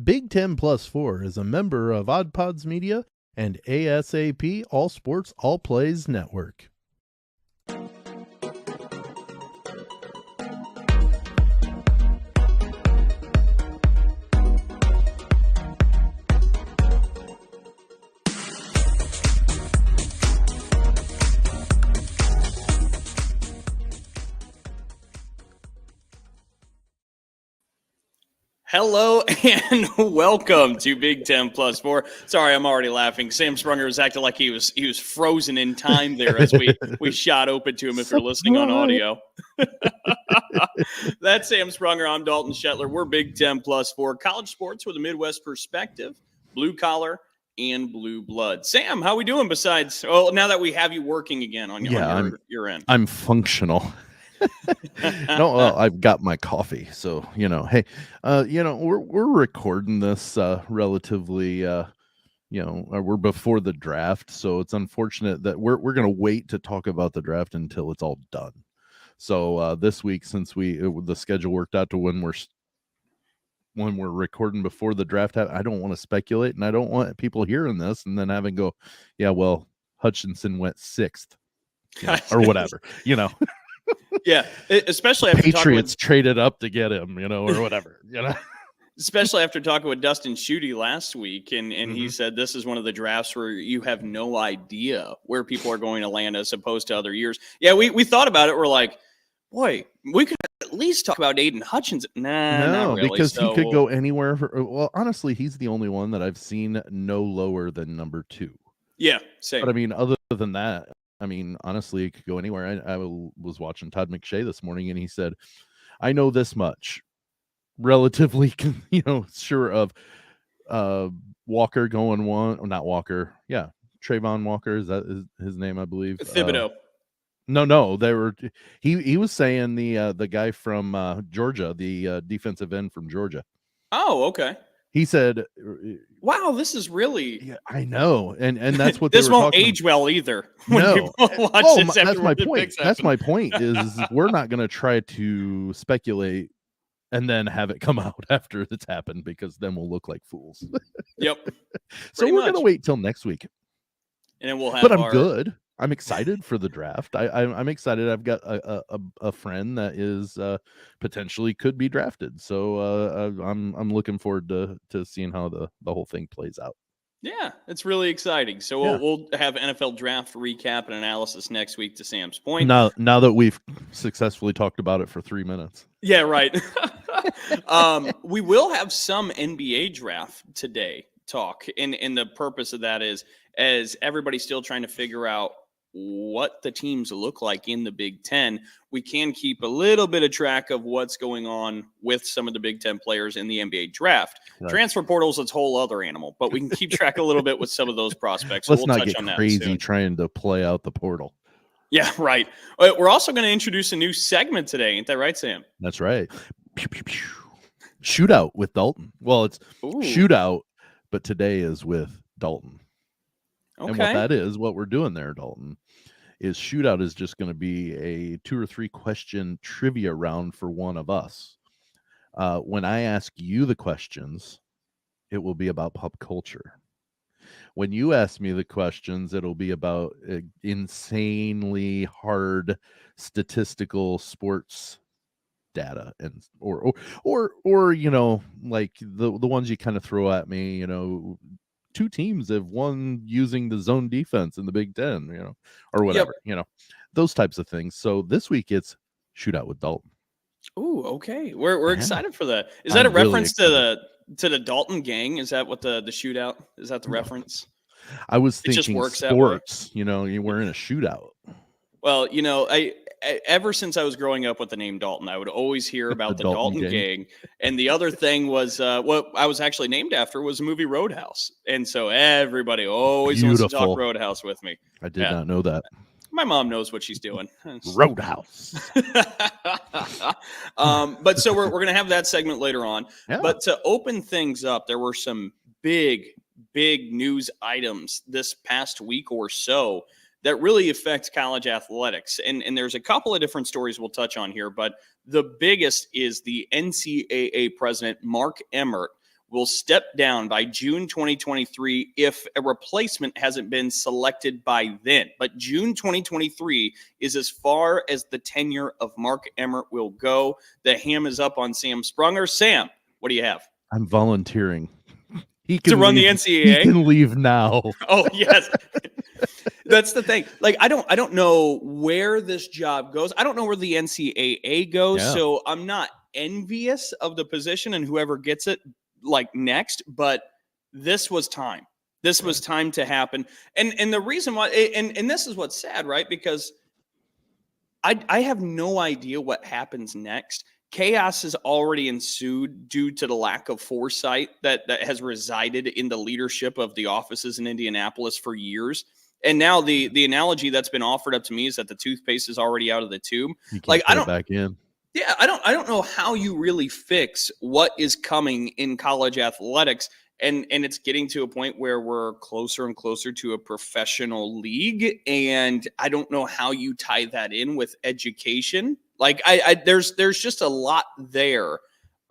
Big 10 Plus 4 is a member of Odd Pods Media and ASAP All Sports All Plays Network. Hello and welcome to Big 10 Plus 4. Sorry, I'm already laughing. Sam Sprunger was acting like he was frozen in time there as we shot open to him if you're listening on audio. That's Sam Sprunger. I'm Dalton Shetler. We're Big 10 Plus 4, college sports with a Midwest perspective, blue collar and blue blood. Sam, how we doing besides, now that we have you working again on your end? I'm functional. No, well, I've got my coffee, so hey, we're recording this relatively, we're before the draft, so it's unfortunate that we're gonna wait to talk about the draft until it's all done. So this week, since the schedule worked out to when we're recording before the draft, I don't want to speculate, and I don't want people hearing this and then having go, yeah, well, Hutchinson went 6th, or whatever, Yeah, especially after Patriots traded up to get him, or whatever, Especially after talking with Dustin Schutte last week, and he said this is one of the drafts where you have no idea where people are going to land as opposed to other years. Yeah, we thought about it. We're like, boy, we could at least talk about Aiden Hutchinson. No, not really, because he could go anywhere. Well, honestly, he's the only one that I've seen no lower than number 2. Yeah, same. But I mean, other than that, honestly, it could go anywhere. I was watching Todd McShay this morning, and he said, I know this much, relatively, sure of Walker going one, or not Walker. Yeah. Trayvon Walker. Is that his name? I believe. Thibodeau. No, he was saying the guy from Georgia, the defensive end from Georgia. Oh, okay. He said, wow, this is really... Yeah, I know. And that's what this won't age well either. No. That's my point. That's my point is we're not going to try to speculate and then have it come out after it's happened, because then we'll look like fools. Yep. So we're going to wait till next week. And then we'll have But I'm good. I'm excited for the draft. I'm excited. I've got a friend that is potentially could be drafted. So I'm looking forward to seeing how the whole thing plays out. Yeah, it's really exciting. So we'll have NFL draft recap and analysis next week, to Sam's point. Now that we've successfully talked about it for 3 minutes. Yeah, right. We will have some NBA draft today talk. And the purpose of that is, as everybody's still trying to figure out what the teams look like in the Big Ten, we can keep a little bit of track of what's going on with some of the Big Ten players in the NBA draft. Right. Transfer portals, it's a whole other animal, but we can keep track a little bit with some of those prospects. Let's not get crazy trying to play out the portal. Yeah, right. We're also going to introduce a new segment today. Ain't that right, Sam? That's right. Pew, pew, pew. Shootout with Dalton. Well, it's shootout, but today is with Dalton. Okay. And what that is, what we're doing there, Dalton, is shootout is just going to be a 2 or 3 question trivia round for one of us. When I ask you the questions, it will be about pop culture. When you ask me the questions, it'll be about insanely hard statistical sports data, and or like the ones you kind of throw at me, 2 teams have won using the zone defense in the Big Ten, or whatever, those types of things. So this week it's shootout with Dalton. Ooh, okay. We're excited for that. Is that a reference to the Dalton gang? Is that what the shootout? Is that the reference? I was thinking sports, we're in a shootout. Well, ever since I was growing up with the name Dalton, I would always hear about the Dalton gang. And the other thing was what I was actually named after was the movie Roadhouse. And so everybody always wants to talk Roadhouse with me. I did not know that. My mom knows what she's doing. Roadhouse. But so we're going to have that segment later on. Yeah. But to open things up, there were some big news items this past week or so that really affects college athletics. And there's a couple of different stories we'll touch on here, but the biggest is the NCAA president, Mark Emmert, will step down by June 2023 if a replacement hasn't been selected by then. But June 2023 is as far as the tenure of Mark Emmert will go. The ham is up on Sam Sprunger. Sam, what do you have? I'm volunteering. He can to run leave, the NCAA. He can leave now. Oh, yes. That's the thing. Like, I don't know where this job goes. I don't know where the NCAA goes. Yeah. So I'm not envious of the position and whoever gets it like next, but this was time. This was time to happen. And the reason why, and this is what's sad, right? Because I have no idea what happens next. Chaos has already ensued due to the lack of foresight that has resided in the leadership of the offices in Indianapolis for years. And now the analogy that's been offered up to me is that the toothpaste is already out of the tube. You can't put it back in. Yeah, I don't know how you really fix what is coming in college athletics. And it's getting to a point where we're closer and closer to a professional league. And I don't know how you tie that in with education. Like there's just a lot there.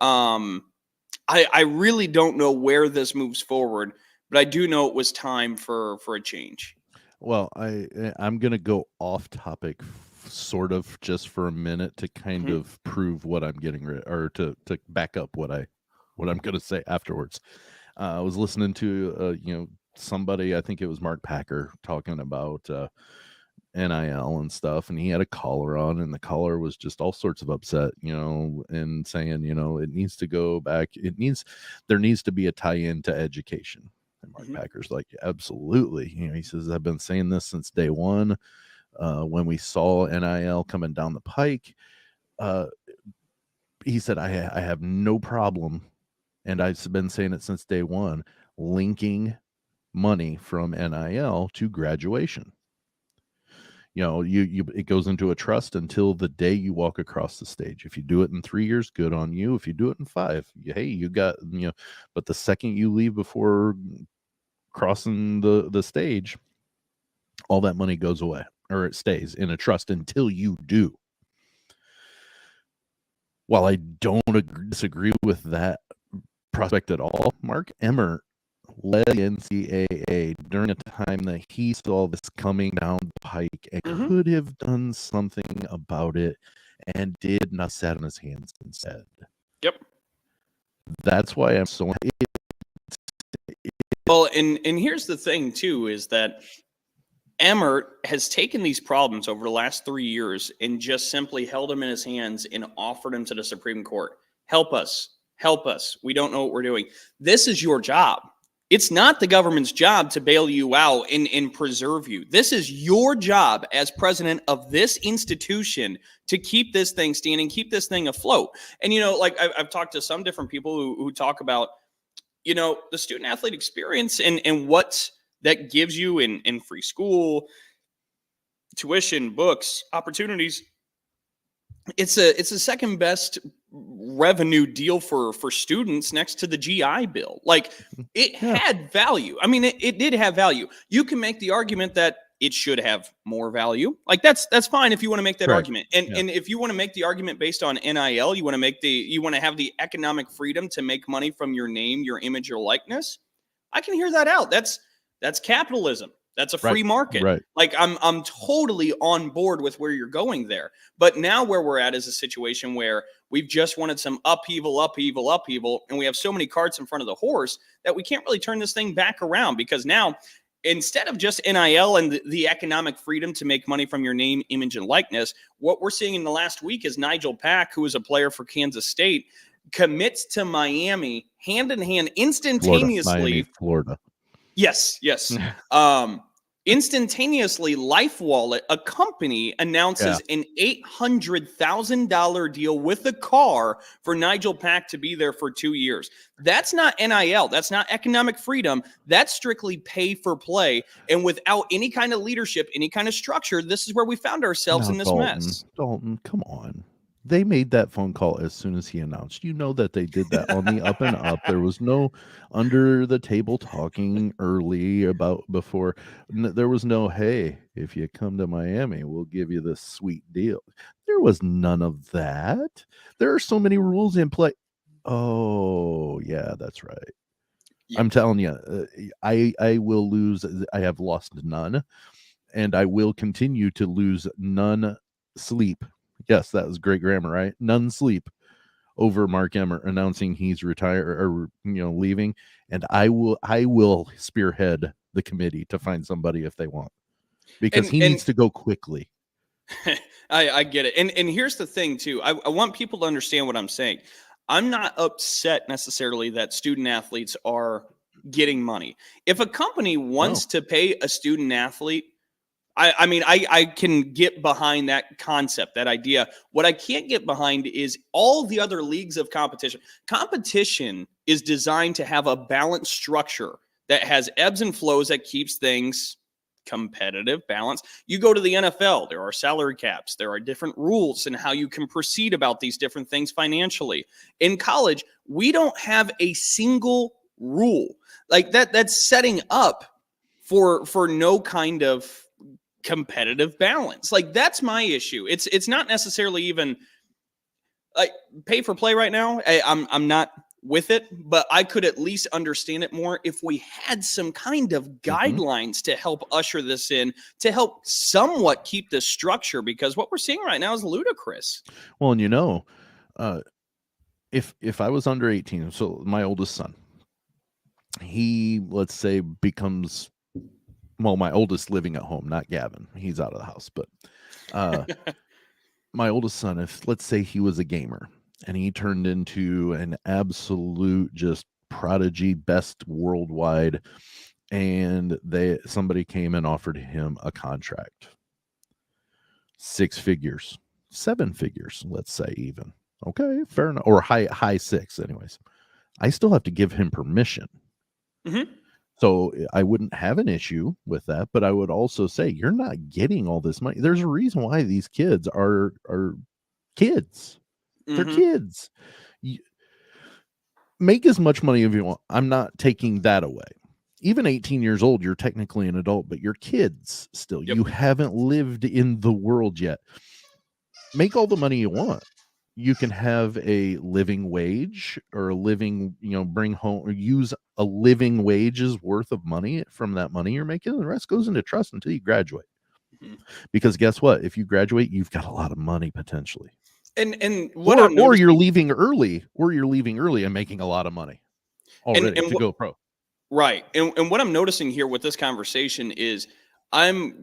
I really don't know where this moves forward, but I do know it was time for a change. Well, I'm going to go off topic sort of just for a minute to kind of prove what I'm getting ready, or to back up what I'm going to say afterwards. I was listening to somebody, I think it was Mark Packer, talking about NIL and stuff, and he had a caller on, and the caller was just all sorts of upset, and saying, it needs to go back. There needs to be a tie-in to education. And Mark Packer's like, absolutely. He says, I've been saying this since day one. When we saw NIL coming down the pike, he said, I have no problem, and I've been saying it since day one, linking money from NIL to graduation. It goes into a trust until the day you walk across the stage. If you do it in 3 years, good on you. If you do it in 5, hey, you got, but the second you leave before crossing the stage, all that money goes away, or it stays in a trust until you do. While I don't disagree with that prospect at all, Mark Emmert led the NCAA during a time that he saw this coming down the pike and could have done something about it, and did not sat on his hands instead. Yep. That's why I'm so. Well, and here's the thing too, is that Emmert has taken these problems over the last 3 years and just simply held them in his hands and offered them to the Supreme Court. Help us. We don't know what we're doing. This is your job. It's not the government's job to bail you out and preserve you. This is your job as president of this institution to keep this thing standing, keep this thing afloat. And, like I've talked to some different people who talk about, the student athlete experience and what that gives you in free school, tuition, books, opportunities. It's a second best revenue deal for students next to the GI Bill. Like, it had value. I mean, it did have value. You can make the argument that it should have more value. Like, that's fine if you want to make that argument. And if you want to make the argument based on NIL, you want to have the economic freedom to make money from your name, your image, your likeness. I can hear that out. That's capitalism. That's a free market. Right. Like, I'm totally on board with where you're going there. But now where we're at is a situation where we've just wanted some upheaval, and we have so many carts in front of the horse that we can't really turn this thing back around, because now, instead of just NIL and the economic freedom to make money from your name, image, and likeness, what we're seeing in the last week is Nigel Pack, who is a player for Kansas State, commits to Miami hand in hand instantaneously. Florida. Yes. Instantaneously, LifeWallet, a company, announces an $800,000 deal with a car for Nigel Pack to be there for 2 years. That's not NIL. That's not economic freedom. That's strictly pay for play. And without any kind of leadership, any kind of structure, this is where we found ourselves in this mess. Dalton, come on. They made that phone call as soon as he announced. You know that they did that on the up and up. There was no under the table talking early before. There was no, hey, if you come to Miami, we'll give you this sweet deal. There was none of that. There are so many rules in play. Oh, yeah. Yeah, that's right. Yeah. I'm telling you, I will lose. I have lost none, and I will continue to lose none sleep. Yes, that was great grammar, right? None sleep over Mark Emmert announcing he's retired or leaving, and I will spearhead the committee to find somebody if they want, because he needs to go quickly. I get it. And here's the thing too. I want people to understand what I'm saying. I'm not upset necessarily that student athletes are getting money. If a company wants to pay a student athlete, I mean, I can get behind that concept, that idea. What I can't get behind is all the other leagues of competition. Competition is designed to have a balanced structure that has ebbs and flows that keeps things competitive, balance. You go to the NFL, there are salary caps, there are different rules and how you can proceed about these different things financially. In college, we don't have a single rule like that that's setting up for no kind of competitive balance. Like, that's my issue. It's not necessarily even like pay for play right now. I'm not with it, but I could at least understand it more if we had some kind of guidelines to help usher this in, to help somewhat keep this structure, because what we're seeing right now is ludicrous. Well, and if I was under 18, so my oldest son, he, let's say, becomes, well, my oldest living at home, not Gavin. He's out of the house, but my oldest son, if let's say he was a gamer and he turned into an absolute just prodigy, best worldwide, and somebody came and offered him a contract, 6 figures, 7 figures, let's say, even. Okay, fair enough. Or high 6 anyways. I still have to give him permission. So I wouldn't have an issue with that, but I would also say you're not getting all this money. There's a reason why these kids are kids. They're kids. Make as much money as you want. I'm not taking that away. Even 18 years old, you're technically an adult, but you're kids still. You haven't lived in the world yet. Make all the money you want. You can have a living wage or a living, bring home or use a living wage's worth of money from that money you're making. The rest goes into trust until you graduate. Because guess what? If you graduate, you've got a lot of money potentially. And what or you're leaving early, and making a lot of money already to go pro. Right. And what I'm noticing here with this conversation is I'm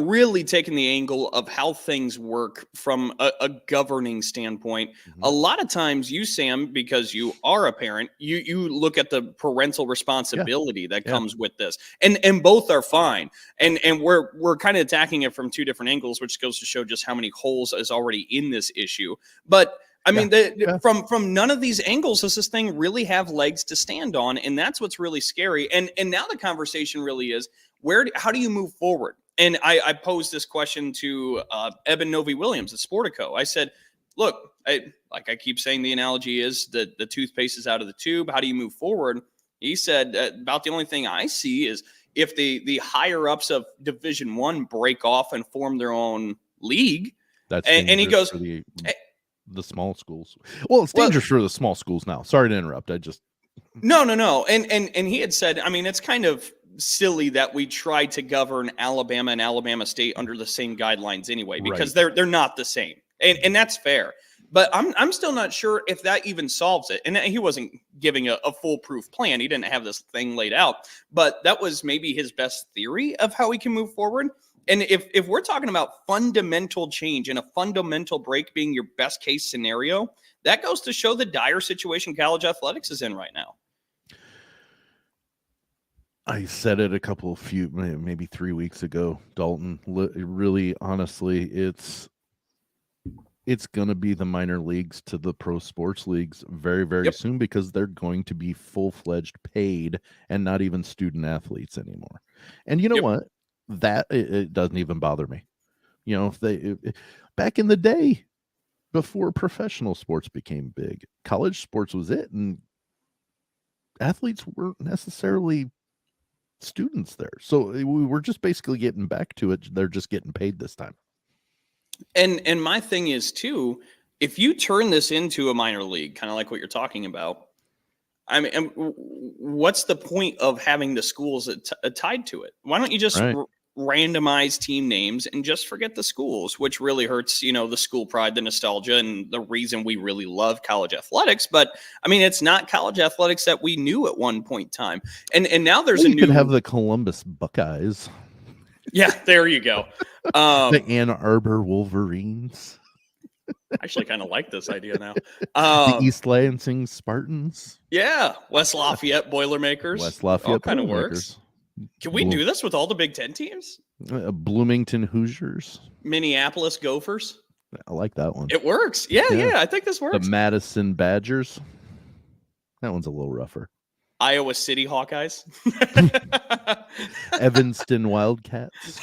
really taking the angle of how things work from a governing standpoint. A lot of times you, Sam, because you are a parent, you look at the parental responsibility that comes with this, and both are fine. And we're kind of attacking it from two different angles, which goes to show just how many holes is already in this issue. But I mean, from none of these angles does this thing really have legs to stand on, and that's what's really scary. And now the conversation really is, how do you move forward? And I posed this question to Eben Novi-Williams at Sportico. I said, look, I keep saying, the analogy is that the toothpaste is out of the tube. How do you move forward? He said, about the only thing I see is if the higher ups of Division I break off and form their own league. That's and he goes, the small schools. Well, it's dangerous for the small schools now. Sorry to interrupt. No. And he had said, I mean, it's kind of silly that we try to govern Alabama and Alabama State under the same guidelines anyway, because they're not the same. And that's fair. But I'm still not sure if that even solves it. And he wasn't giving a foolproof plan. He didn't have this thing laid out. But that was maybe his best theory of how we can move forward. And if we're talking about fundamental change and a fundamental break being your best case scenario, that goes to show the dire situation college athletics is in right now. I said it maybe 3 weeks ago, Dalton. Really, honestly, it's going to be the minor leagues to the pro sports leagues very, very soon, because they're going to be full-fledged paid and not even student athletes anymore. And you know what? That it doesn't even bother me. Back in the day, before professional sports became big, college sports was it, and athletes weren't necessarily students there. So we're just basically getting back to it. They're just getting paid this time. And my thing is too, if you turn this into a minor league, kind of like what you're talking about, I mean, what's the point of having the schools tied to it? Why don't you just randomize team names and just forget the schools, which really hurts, the school pride, the nostalgia, and the reason we really love college athletics. But I mean, it's not college athletics that we knew at one point in time. And now there's you could have the Columbus Buckeyes. Yeah, there you go. The Ann Arbor Wolverines. I actually kind of like this idea now. The East Lansing Spartans. Yeah, West Lafayette Boilermakers. West Lafayette all kind of works. Can we do this with all the Big Ten teams? Bloomington Hoosiers. Minneapolis Gophers. I like that one. It works. Yeah, I think this works. The Madison Badgers. That one's a little rougher. Iowa City Hawkeyes. Evanston Wildcats.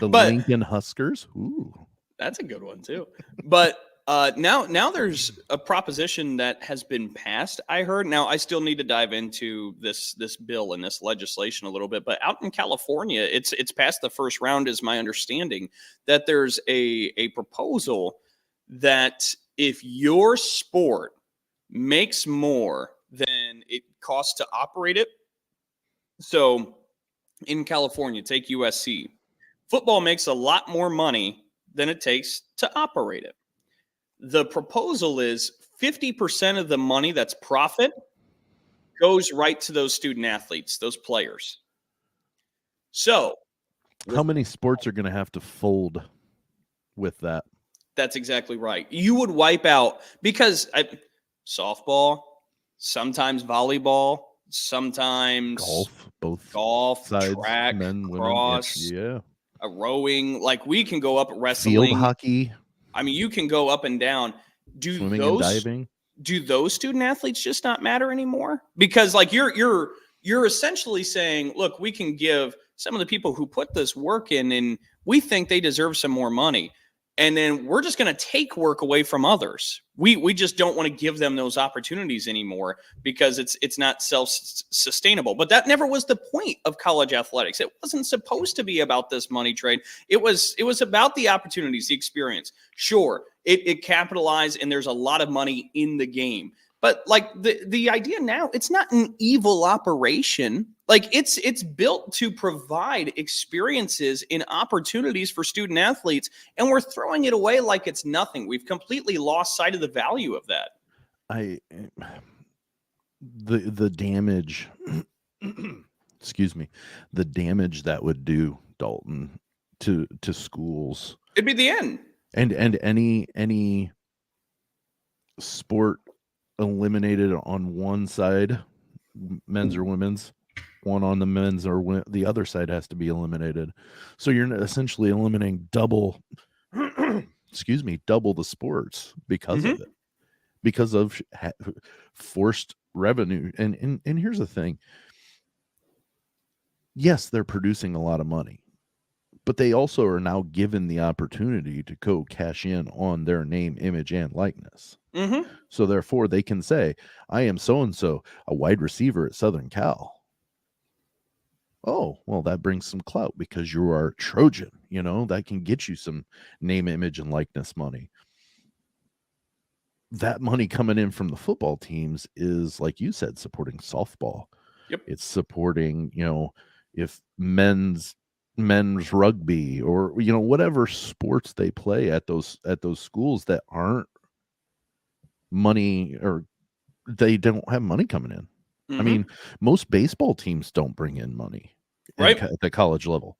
The Lincoln Huskers. Ooh. That's a good one too. But now there's a proposition that has been passed, I heard. Now I still need to dive into this bill and this legislation a little bit, but out in California, it's passed the first round, is my understanding, that there's a proposal that if your sport makes more than it costs to operate it. So in California, take USC. Football makes a lot more money than it takes to operate it. The proposal is 50% of the money that's profit goes right to those student athletes, those players. So how many sports are going to have to fold with that? That's exactly right. You would wipe out, because softball, sometimes volleyball, sometimes golf, sides, track, men, cross, women, rowing. Like, we can go up wrestling, field hockey. I mean, you can go up and down. Swimming and diving. Do those student athletes just not matter anymore? Because like you're essentially saying, look, we can give some of the people who put this work in, and we think they deserve some more money, and then we're just going to take work away from others. We just don't want to give them those opportunities anymore because it's not self-sustainable. But that never was the point of college athletics. It wasn't supposed to be about this money trade. It was about the opportunities, the experience. Sure, it capitalized, and there's a lot of money in the game. But like the idea now, it's not an evil operation. Like it's built to provide experiences and opportunities for student athletes, and we're throwing it away like it's nothing. We've completely lost sight of the value of that. The damage, excuse me, the damage that would do, Dalton, to schools. It'd be the end. And any sport eliminated on one side, men's or women's, one on the men's or the other side has to be eliminated. So you're essentially eliminating double the sports because of it, because of forced revenue. And here's the thing. Yes, they're producing a lot of money, but they also are now given the opportunity to go cash in on their name, image, and likeness. So therefore they can say, I am so-and-so, a wide receiver at Southern Cal. Oh, well, that brings some clout because you are Trojan, that can get you some name, image, and likeness money. That money coming in from the football teams is, like you said, supporting softball. Yep. It's supporting, if men's rugby or, whatever sports they play at those schools that aren't money, or they don't have money coming in. I mean, most baseball teams don't bring in money at the college level.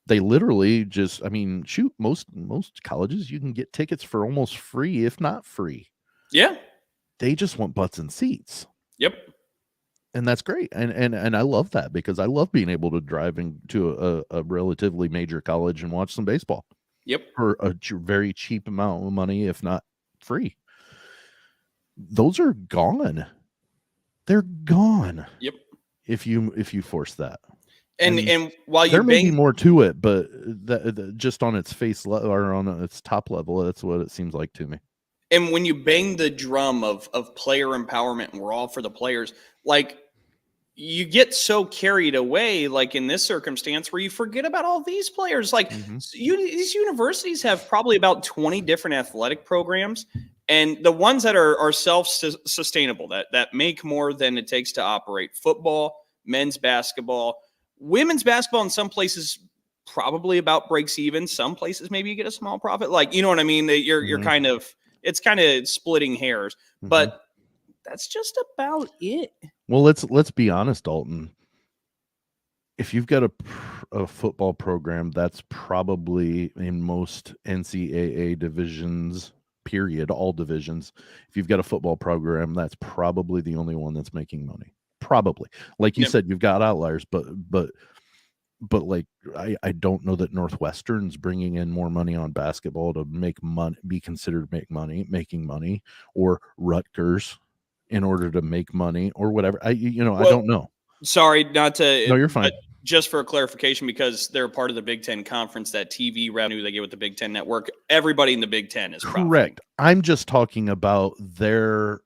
They literally just, most colleges, you can get tickets for almost free, if not free. Yeah. They just want butts and seats. Yep. And that's great. And I love that, because I love being able to drive into a relatively major college and watch some baseball. Yep. For a very cheap amount of money, if not free. Those are gone. They're gone. Yep. If you force that. And while you there may be more to it, but just on its face or on its top level, that's what it seems like to me. And when you bang the drum of player empowerment, and we're all for the players, like, you get so carried away, like in this circumstance, where you forget about all these players. Like these universities have probably about 20 different athletic programs, And the ones that are self-sustainable, that make more than it takes to operate: football, men's basketball, women's basketball in some places probably about breaks even. Some places maybe you get a small profit. Like, you know what I mean? You're kind of, it's kind of splitting hairs, but that's just about it. Well, let's be honest, Dalton. If you've got a football program, that's probably in most NCAA divisions, period, all divisions. If you've got a football program, that's probably the only one that's making money. Probably, like you said, you've got outliers, but like I don't know that Northwestern's bringing in more money on basketball to make money, be considered making money, or Rutgers in order to make money, or whatever. I don't know. Sorry, not to. No, you're fine. Just for clarification, because they're part of the Big Ten Conference, that TV revenue they get with the Big Ten Network, everybody in the Big Ten is profiting. Correct. I'm just talking about their.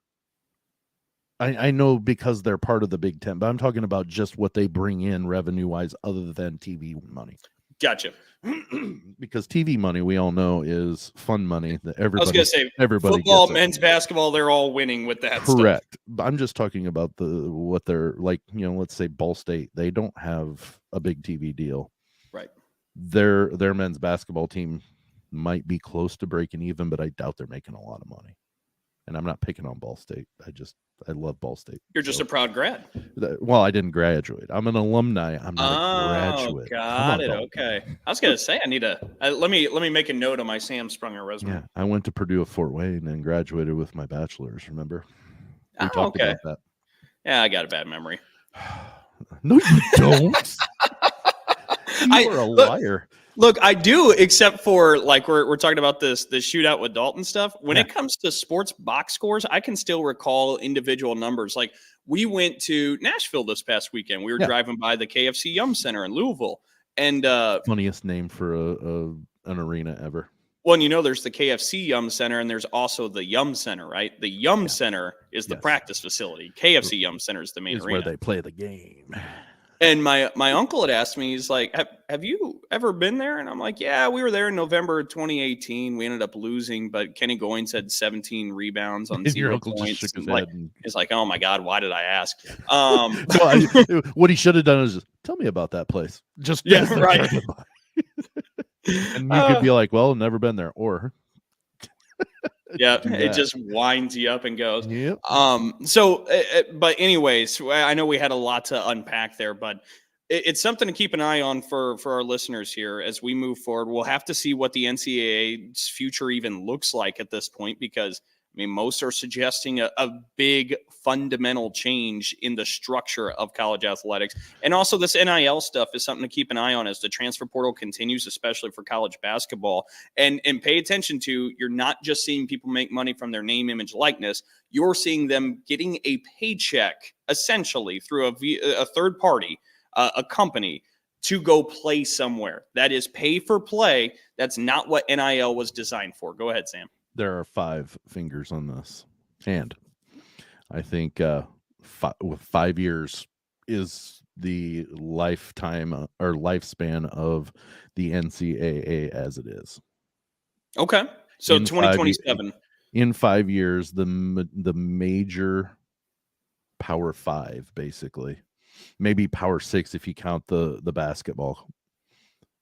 I know because they're part of the Big Ten, but I'm talking about just what they bring in revenue-wise other than TV money. Gotcha. Because TV money, we all know, is fun money that everybody. I was going to say, everybody football, men's basketball, they're all winning with that. Correct. But I'm just talking about what they're like. Let's say Ball State. They don't have a big TV deal. Right. Their men's basketball team might be close to breaking even, but I doubt they're making a lot of money. And I'm not picking on Ball State. I love Ball State. You're just a proud grad. Well, I didn't graduate. I'm an alumni. I'm not a graduate. Got it. Okay. I was gonna say I need let me make a note on my Sam Sprunger resume. Yeah, I went to Purdue at Fort Wayne and graduated with my bachelor's. Remember? We talked about that. Yeah, I got a bad memory. No, you don't. You're a liar. Look, I do, except for like we're talking about the shootout with Dalton stuff. When it comes to sports box scores, I can still recall individual numbers. Like, we went to Nashville this past weekend. We were driving by the KFC Yum Center in Louisville, and funniest name for an arena ever. Well, and there's the KFC Yum Center, and there's also the Yum Center, right? The Yum Center is the practice facility. KFC Yum Center is the main arena. Where they play the game. And my uncle had asked me, he's like, have you ever been there? And I'm like, yeah, we were there in November of 2018. We ended up losing, but Kenny Goins had 17 rebounds on 0 points. Just shook his head he's like, oh my God, why did I ask? What he should have done is just tell me about that place. Just right. And you could be like, well, never been there, or yeah, it just winds you up and goes. Yep. But anyways, I know we had a lot to unpack there, but it's something to keep an eye on for our listeners here as we move forward. We'll have to see what the NCAA's future even looks like at this point, because most are suggesting a big fundamental change in the structure of college athletics. And also this NIL stuff is something to keep an eye on as the transfer portal continues, especially for college basketball. And pay attention to, you're not just seeing people make money from their name, image, likeness. You're seeing them getting a paycheck, essentially, through a third party, a company, to go play somewhere. That is pay for play. That's not what NIL was designed for. Go ahead, Sam. There are 5 fingers on this, and I think 5 years is the lifetime or lifespan of the NCAA as it is. Okay, so 2027. In 5 years, the major Power 5, basically, maybe Power 6 if you count the basketball,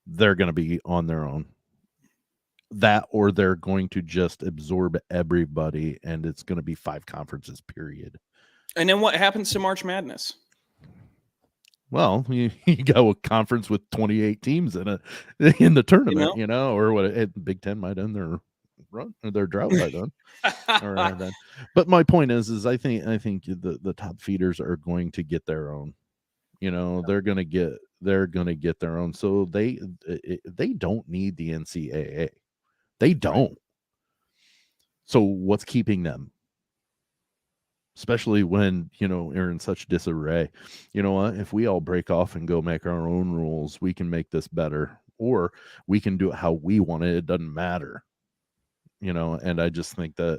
they're going to be on their own. That, or they're going to just absorb everybody, and it's going to be 5 conferences, period. And then what happens to March Madness? Well, you go a conference with 28 teams in the tournament, or what? Big Ten might end their run or their drought by then. But my point is I think the top feeders are going to get their own. They're going to get their own. So they don't need the NCAA. They don't. So what's keeping them? Especially when, you're in such disarray. You know what? If we all break off and go make our own rules, we can make this better. Or we can do it how we want it. It doesn't matter. And I just think that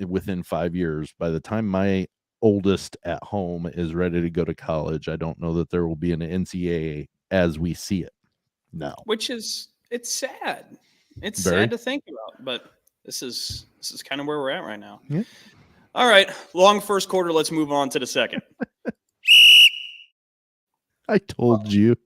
within 5 years, by the time my oldest at home is ready to go to college, I don't know that there will be an NCAA as we see it now. Which is, it's sad. It's sad to think about, but this is kind of where we're at right now. Yeah. All right, long first quarter. Let's move on to the second. I told you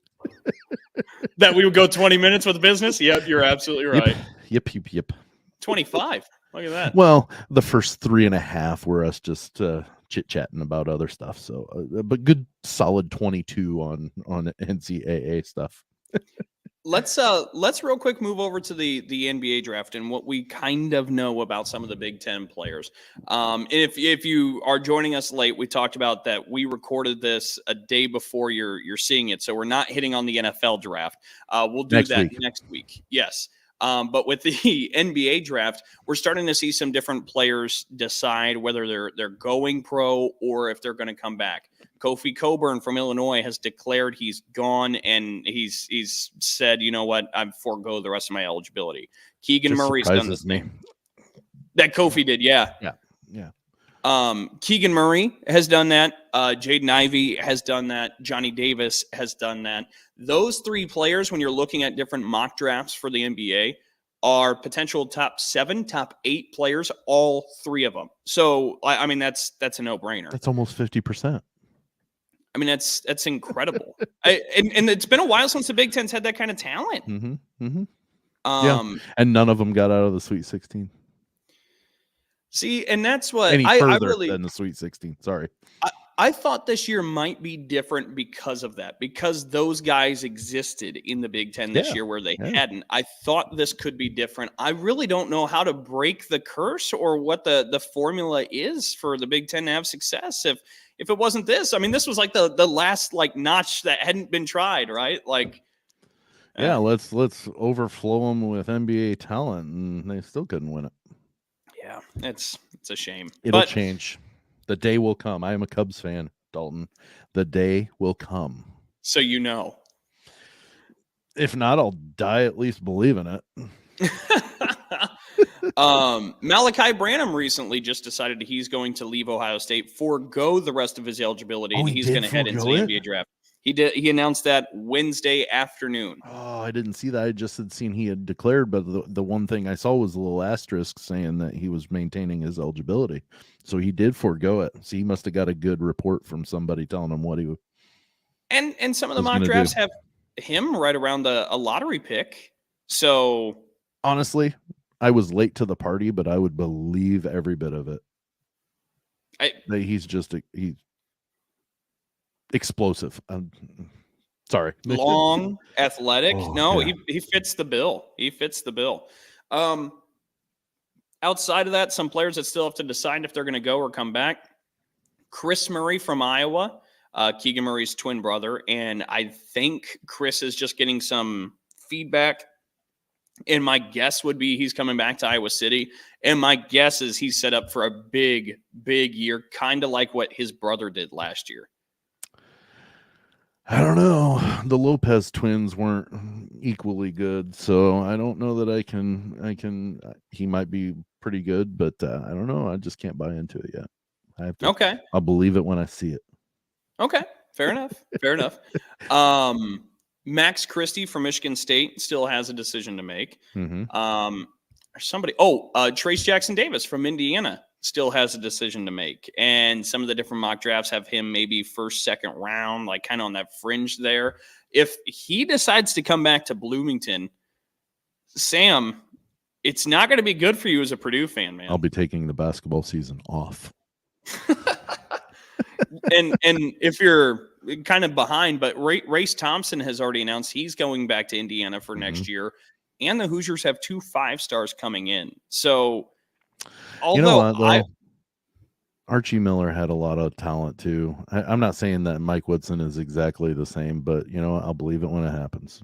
that we would go 20 minutes with business. Yep, you're absolutely right. Yep. 25. Look at that. Well, the first 3.5 were us just chit-chatting about other stuff. So, but good solid 22 on NCAA stuff. Let's real quick move over to the NBA draft and what we kind of know about some of the Big Ten players. If you are joining us late, we talked about that we recorded this a day before you're seeing it, so we're not hitting on the NFL draft. We'll do next week. Yes. But with the NBA draft, we're starting to see some different players decide whether they're going pro or if they're going to come back. Kofi Coburn from Illinois has declared he's gone, and he's said, you know what, I forego the rest of my eligibility. Keegan Murray's done the same. That Kofi did, yeah. Keegan Murray has done that. Jaden Ivey has done that. Johnny Davis has done that. Those three players, when you're looking at different mock drafts for the NBA, are potential top 7, top 8 players, all three of them. So, I mean, that's a no-brainer. That's almost 50%. I mean, that's incredible. And it's been a while since the Big Ten's had that kind of talent. Yeah, and none of them got out of the Sweet 16. See, and that's what I really than the Sweet 16. Sorry. I thought this year might be different because of that, because those guys existed in the Big Ten this year where they hadn't. I thought this could be different. I really don't know how to break the curse or what the formula is for the Big Ten to have success. If it wasn't this, I mean, this was like the last notch that hadn't been tried, right? Let's overflow them with NBA talent, and they still couldn't win it. Yeah, it's a shame. It'll change. The day will come. I am a Cubs fan, Dalton. The day will come. So you know. If not, I'll die at least believing it. Malachi Branham recently just decided he's going to leave Ohio State, forego the rest of his eligibility, and he's going to head into the NBA draft. He did. He announced that Wednesday afternoon. Oh, I didn't see that. I just had seen he had declared, but the one thing I saw was a little asterisk saying that he was maintaining his eligibility. So he did forego it. So he must have got a good report from somebody telling him what he would. And some of the mock drafts have him right around a lottery pick. So honestly, I was late to the party, but I would believe every bit of it. He's explosive. Sorry. Long, athletic. He fits the bill. Outside of that, some players that still have to decide if they're going to go or come back. Chris Murray from Iowa, Keegan Murray's twin brother. And I think Chris is just getting some feedback. And my guess would be he's coming back to Iowa City. And my guess is he's set up for a big, big year, kind of like what his brother did last year. I don't know. The Lopez twins weren't equally good, so I don't know that I can. He might be pretty good, but I don't know. I just can't buy into it yet. I have to. Okay. I'll believe it when I see it. Okay. Fair enough. Max Christie from Michigan State still has a decision to make. Trace Jackson Davis from Indiana still has a decision to make. And some of the different mock drafts have him maybe first, second round, like kind of on that fringe there. If he decides to come back to Bloomington, Sam, it's not going to be good for you as a Purdue fan, man. I'll be taking the basketball season off. and if you're kind of behind, but Race Thompson has already announced he's going back to Indiana for next year. And the Hoosiers have 2 5-stars coming in. So, Archie Miller had a lot of talent too. I'm not saying that Mike Woodson is exactly the same, but I'll believe it when it happens.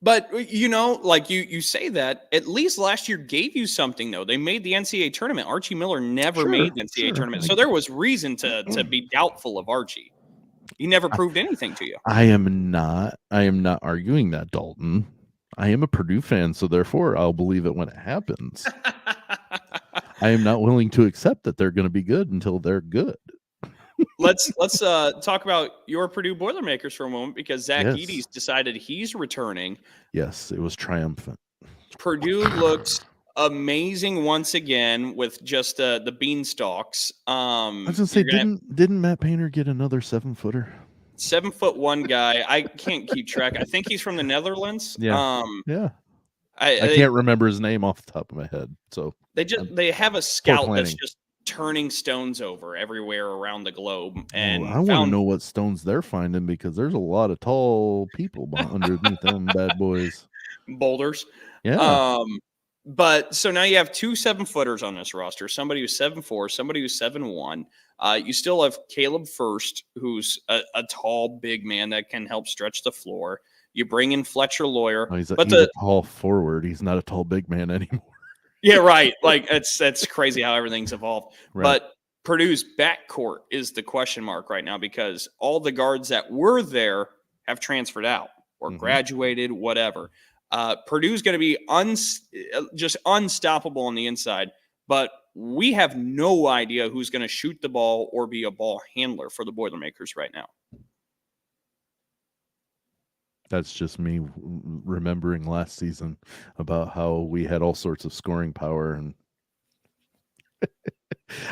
But you say that, at least last year gave you something though. They made the NCAA tournament. Archie Miller never made the NCAA tournament, so there was reason to be doubtful of Archie. He never proved anything to you. I am not arguing that, Dalton. I am a Purdue fan, so therefore I'll believe it when it happens. I am not willing to accept that they're going to be good until they're good. Let's talk about your Purdue Boilermakers for a moment, because Zach Edey's decided he's returning. Yes, it was triumphant. Purdue looked amazing once again with just the beanstalks. I was gonna say, didn't Matt Painter get another 7-footer? 7'1" guy. I can't keep track. I think he's from the Netherlands. Yeah. I can't remember his name off the top of my head. So they have a scout that's just turning stones over everywhere around the globe. And I want to know what stones they're finding, because there's a lot of tall people underneath them bad boys. Boulders. Yeah. But so now you have 2 7-footers on this roster. Somebody who's 7'4", somebody who's 7'1". You still have Caleb First, who's a tall, big man that can help stretch the floor. You bring in Fletcher Lawyer. He's a tall forward. He's not a tall big man anymore. Yeah, right. Like that's crazy how everything's evolved. Right. But Purdue's backcourt is the question mark right now, because all the guards that were there have transferred out or graduated, whatever. Purdue's going to be just unstoppable on the inside, but we have no idea who's going to shoot the ball or be a ball handler for the Boilermakers right now. That's just me remembering last season about how we had all sorts of scoring power, and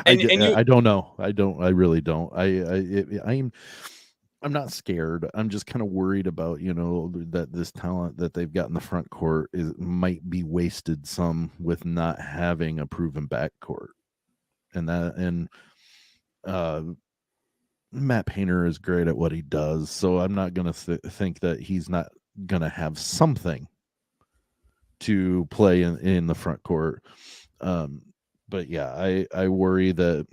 I don't know. I really don't. I'm not scared. I'm just kind of worried about, that this talent that they've got in the front court might be wasted some with not having a proven backcourt. And Matt Painter is great at what he does, so I'm not going to think that he's not going to have something to play in the front court. But yeah, I worry that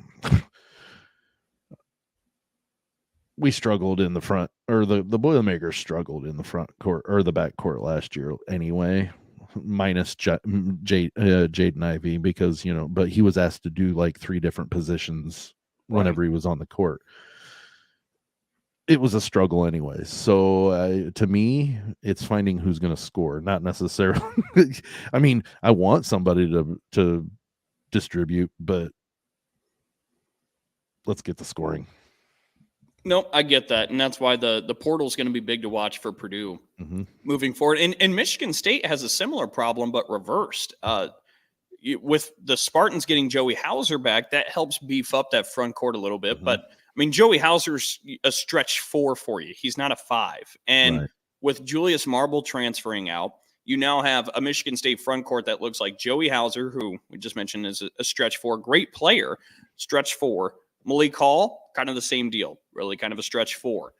we struggled in the front, or the Boilermakers struggled in the front court or the back court last year anyway, minus Jaden Ivey, because, but he was asked to do like 3 different positions whenever he was on the court. It was a struggle anyways. So to me, it's finding who's going to score, not necessarily. I mean, I want somebody to distribute, but let's get the scoring. Nope, I get that. And that's why the portal is going to be big to watch for Purdue moving forward. And Michigan State has a similar problem, but reversed. With the Spartans getting Joey Hauser back, that helps beef up that front court a little bit. But I mean, Joey Hauser's a stretch 4 for you. He's not a 5. And with Julius Marble transferring out, you now have a Michigan State front court that looks like Joey Hauser, who we just mentioned is a stretch 4, great player, stretch 4. Malik Hall, kind of the same deal, really kind of a stretch 4.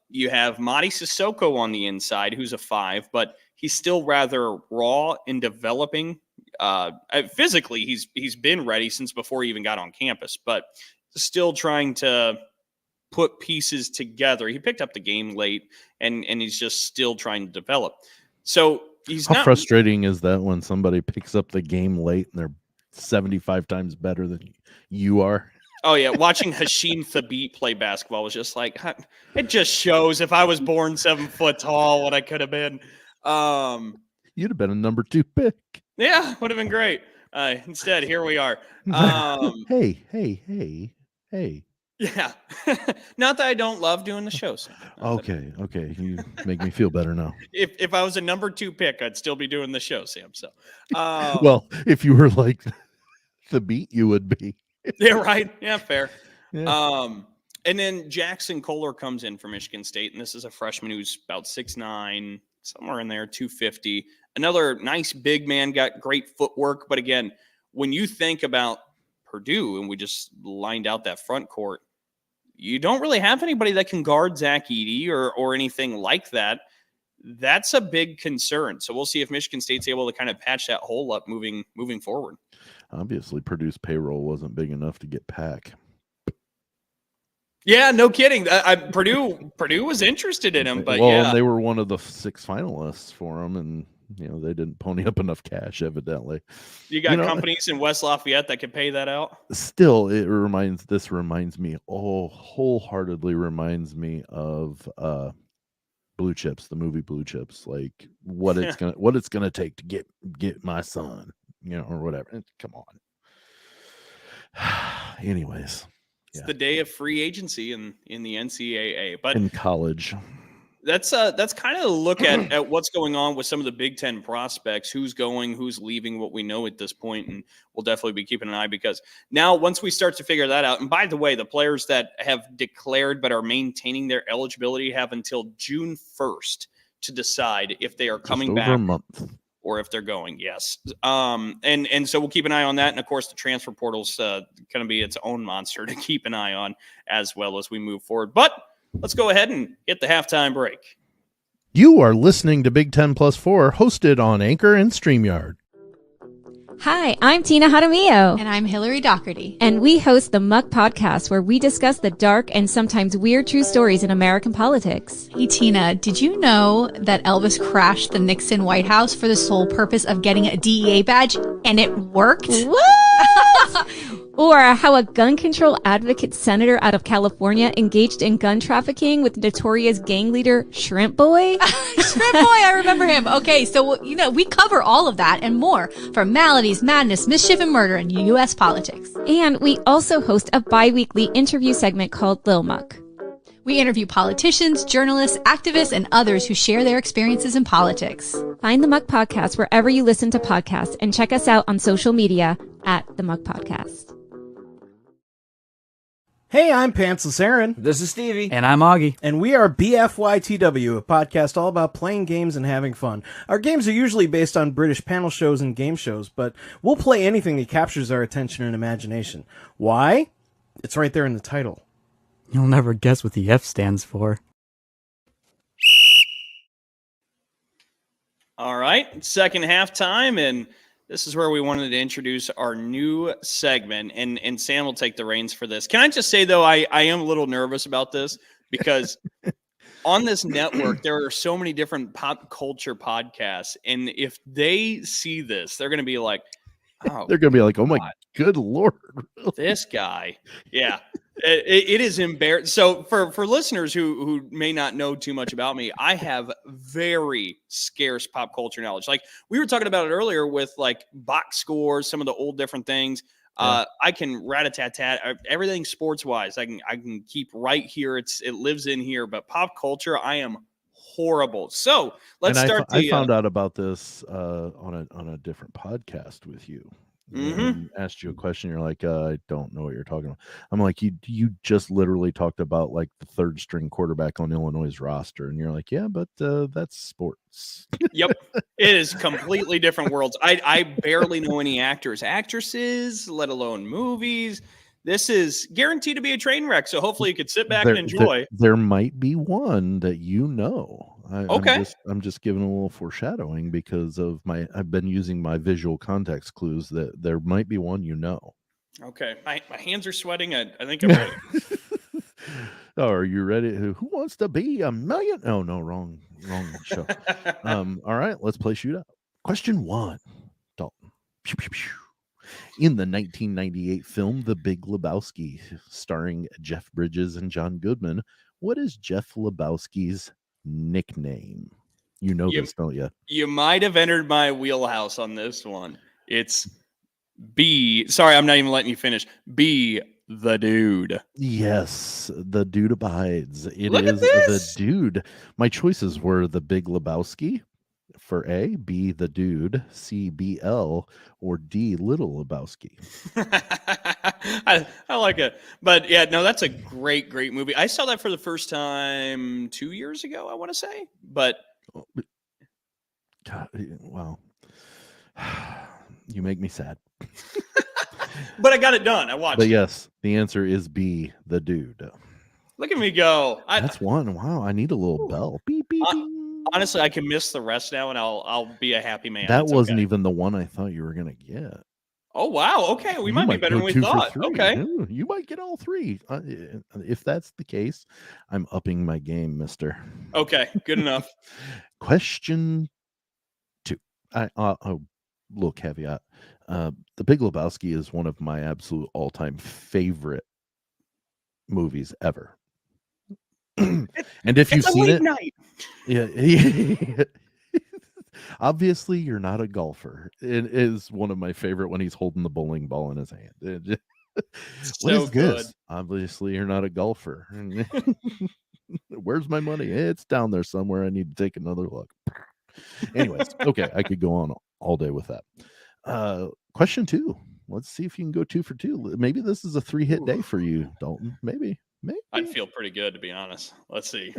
You have Madi Sissoko on the inside, who's a 5, but he's still rather raw in developing. Physically, he's been ready since before he even got on campus, but still trying to put pieces together. He picked up the game late, and he's just still trying to develop. So how frustrating is that when somebody picks up the game late and they're 75 times better than you are? Oh, yeah. Watching Hashim Thabit play basketball was just like, it just shows if I was born 7 foot tall, what I could have been. You'd have been a number 2 pick. Yeah, would have been great. Instead, here we are. Hey. Yeah. Not that I don't love doing the shows. Okay. You make me feel better now. If I was a number 2 pick, I'd still be doing the show, Sam. So, well, if you were like the beat, you would be. Yeah, right. Yeah, fair. Yeah. And then Jackson Kohler comes in for Michigan State, and this is a freshman who's about 6'9", somewhere in there, 250. Another nice big man, got great footwork. But again, when you think about Purdue, and we just lined out that front court, you don't really have anybody that can guard Zach Edey or anything like that. That's a big concern. So we'll see if Michigan State's able to kind of patch that hole up moving forward. Obviously, Purdue's payroll wasn't big enough to get Pack. Yeah, no kidding. Purdue was interested in him, but yeah, they were one of the 6 finalists for him, and they didn't pony up enough cash, evidently. You got companies in West Lafayette that could pay that out. Still, this reminds me, wholeheartedly reminds me of Blue Chips, the movie Blue Chips, like what it's gonna take to get my son, or whatever. Come on. Anyways, it's the day of free agency in the NCAA, but in college. That's kind of a look at what's going on with some of the Big Ten prospects, who's going, who's leaving, what we know at this point, and we'll definitely be keeping an eye, because now once we start to figure that out, and by the way, the players that have declared but are maintaining their eligibility have until June 1st to decide if they are coming back a month, or if they're going. Yes, and so we'll keep an eye on that, and of course the transfer portal's going to be its own monster to keep an eye on as well as we move forward. But let's go ahead and hit the halftime break. You are listening to Big Ten Plus 4, hosted on Anchor and StreamYard. Hi, I'm Tina Jaramillo. And I'm Hillary Doherty. And we host the Muck podcast, where we discuss the dark and sometimes weird true stories in American politics. Hey, Tina, did you know that Elvis crashed the Nixon White House for the sole purpose of getting a DEA badge, and it worked? What? Or how a gun control advocate senator out of California engaged in gun trafficking with notorious gang leader Shrimp Boy. Shrimp Boy, I remember him. Okay, so, we cover all of that and more from maladies, madness, mischief, and murder in U.S. politics. And we also host a bi-weekly interview segment called Lil Muck. We interview politicians, journalists, activists, and others who share their experiences in politics. Find the Muck Podcast wherever you listen to podcasts, and check us out on social media at the Muck Podcast. Hey, I'm Pantsless Aaron. This is Stevie. And I'm Augie. And we are BFYTW, a podcast all about playing games and having fun. Our games are usually based on British panel shows and game shows, but we'll play anything that captures our attention and imagination. Why? It's right there in the title. You'll never guess what the F stands for. All right, second halftime, and this is where we wanted to introduce our new segment, and Sam will take the reins for this. Can I just say, though, I am a little nervous about this, because on this network, there are so many different pop culture podcasts, and if they see this, they're going to be like, oh, they're going to be like, oh my good Lord. This guy. Yeah. It is embarrassing. So for listeners who may not know too much about me, I have very scarce pop culture knowledge. Like we were talking about it earlier with like box scores, some of the old different things. Yeah. I can rat-a-tat-tat everything sports wise. I can keep right here. It lives in here. But pop culture, I am horrible. So let's start. I found out about this on a different podcast with you. Mm-hmm. Asked you a question, you're like, I don't know what you're talking about. I'm like, you just literally talked about like the third string quarterback on Illinois' roster, and you're like, yeah, but that's sports. Yep, it is completely different worlds. I barely know any actors, actresses, let alone movies. This is guaranteed to be a train wreck, so hopefully you could sit back and enjoy. There might be one that you know. Okay. I'm just giving a little foreshadowing because of I've been using my visual context clues that there might be one you know. Okay. My hands are sweating. I think I'm ready. Oh, are you ready? Who wants to be a million? Oh, no, wrong show. All right, let's play shootout. Question 1, Dalton. Pew, pew, pew. In the 1998 film The Big Lebowski, starring Jeff Bridges and John Goodman, what is Jeff Lebowski's nickname? You know this, don't you? You might have entered my wheelhouse on this one. It's B. Sorry, I'm not even letting you finish. B, the dude. Yes, the dude abides. Look at this. The dude. My choices were The Big Lebowski for A, B, the dude, C, BL, or D, Little Lebowski. I like it. But yeah, no, that's a great movie. I saw that for the first time 2 years ago, I want to say. But God, wow. You make me sad. But I got it done. I watched it. Yes, the answer is B, the dude. Look at me go. That's one. Wow, I need a little bell. Beep, beep, beep. Honestly, I can miss the rest now, and I'll be a happy man. That wasn't even the one I thought you were going to get. Oh, wow. Okay, we might be better than we thought. Okay. You might get all three. If that's the case, I'm upping my game, mister. Okay, good enough. Question 2. Little caveat. The Big Lebowski is one of my absolute all-time favorite movies ever. And if you've seen it, night. Yeah. Obviously, you're not a golfer. It is one of my favorite when he's holding the bowling ball in his hand. What is this? Obviously, you're not a golfer. Where's my money? It's down there somewhere. I need to take another look. Anyways, okay, I could go on all day with that. Question 2. Let's see if you can go 2 for 2. Maybe this is a 3-hit day for you, Dalton. Maybe. I'd feel pretty good, to be honest. Let's see.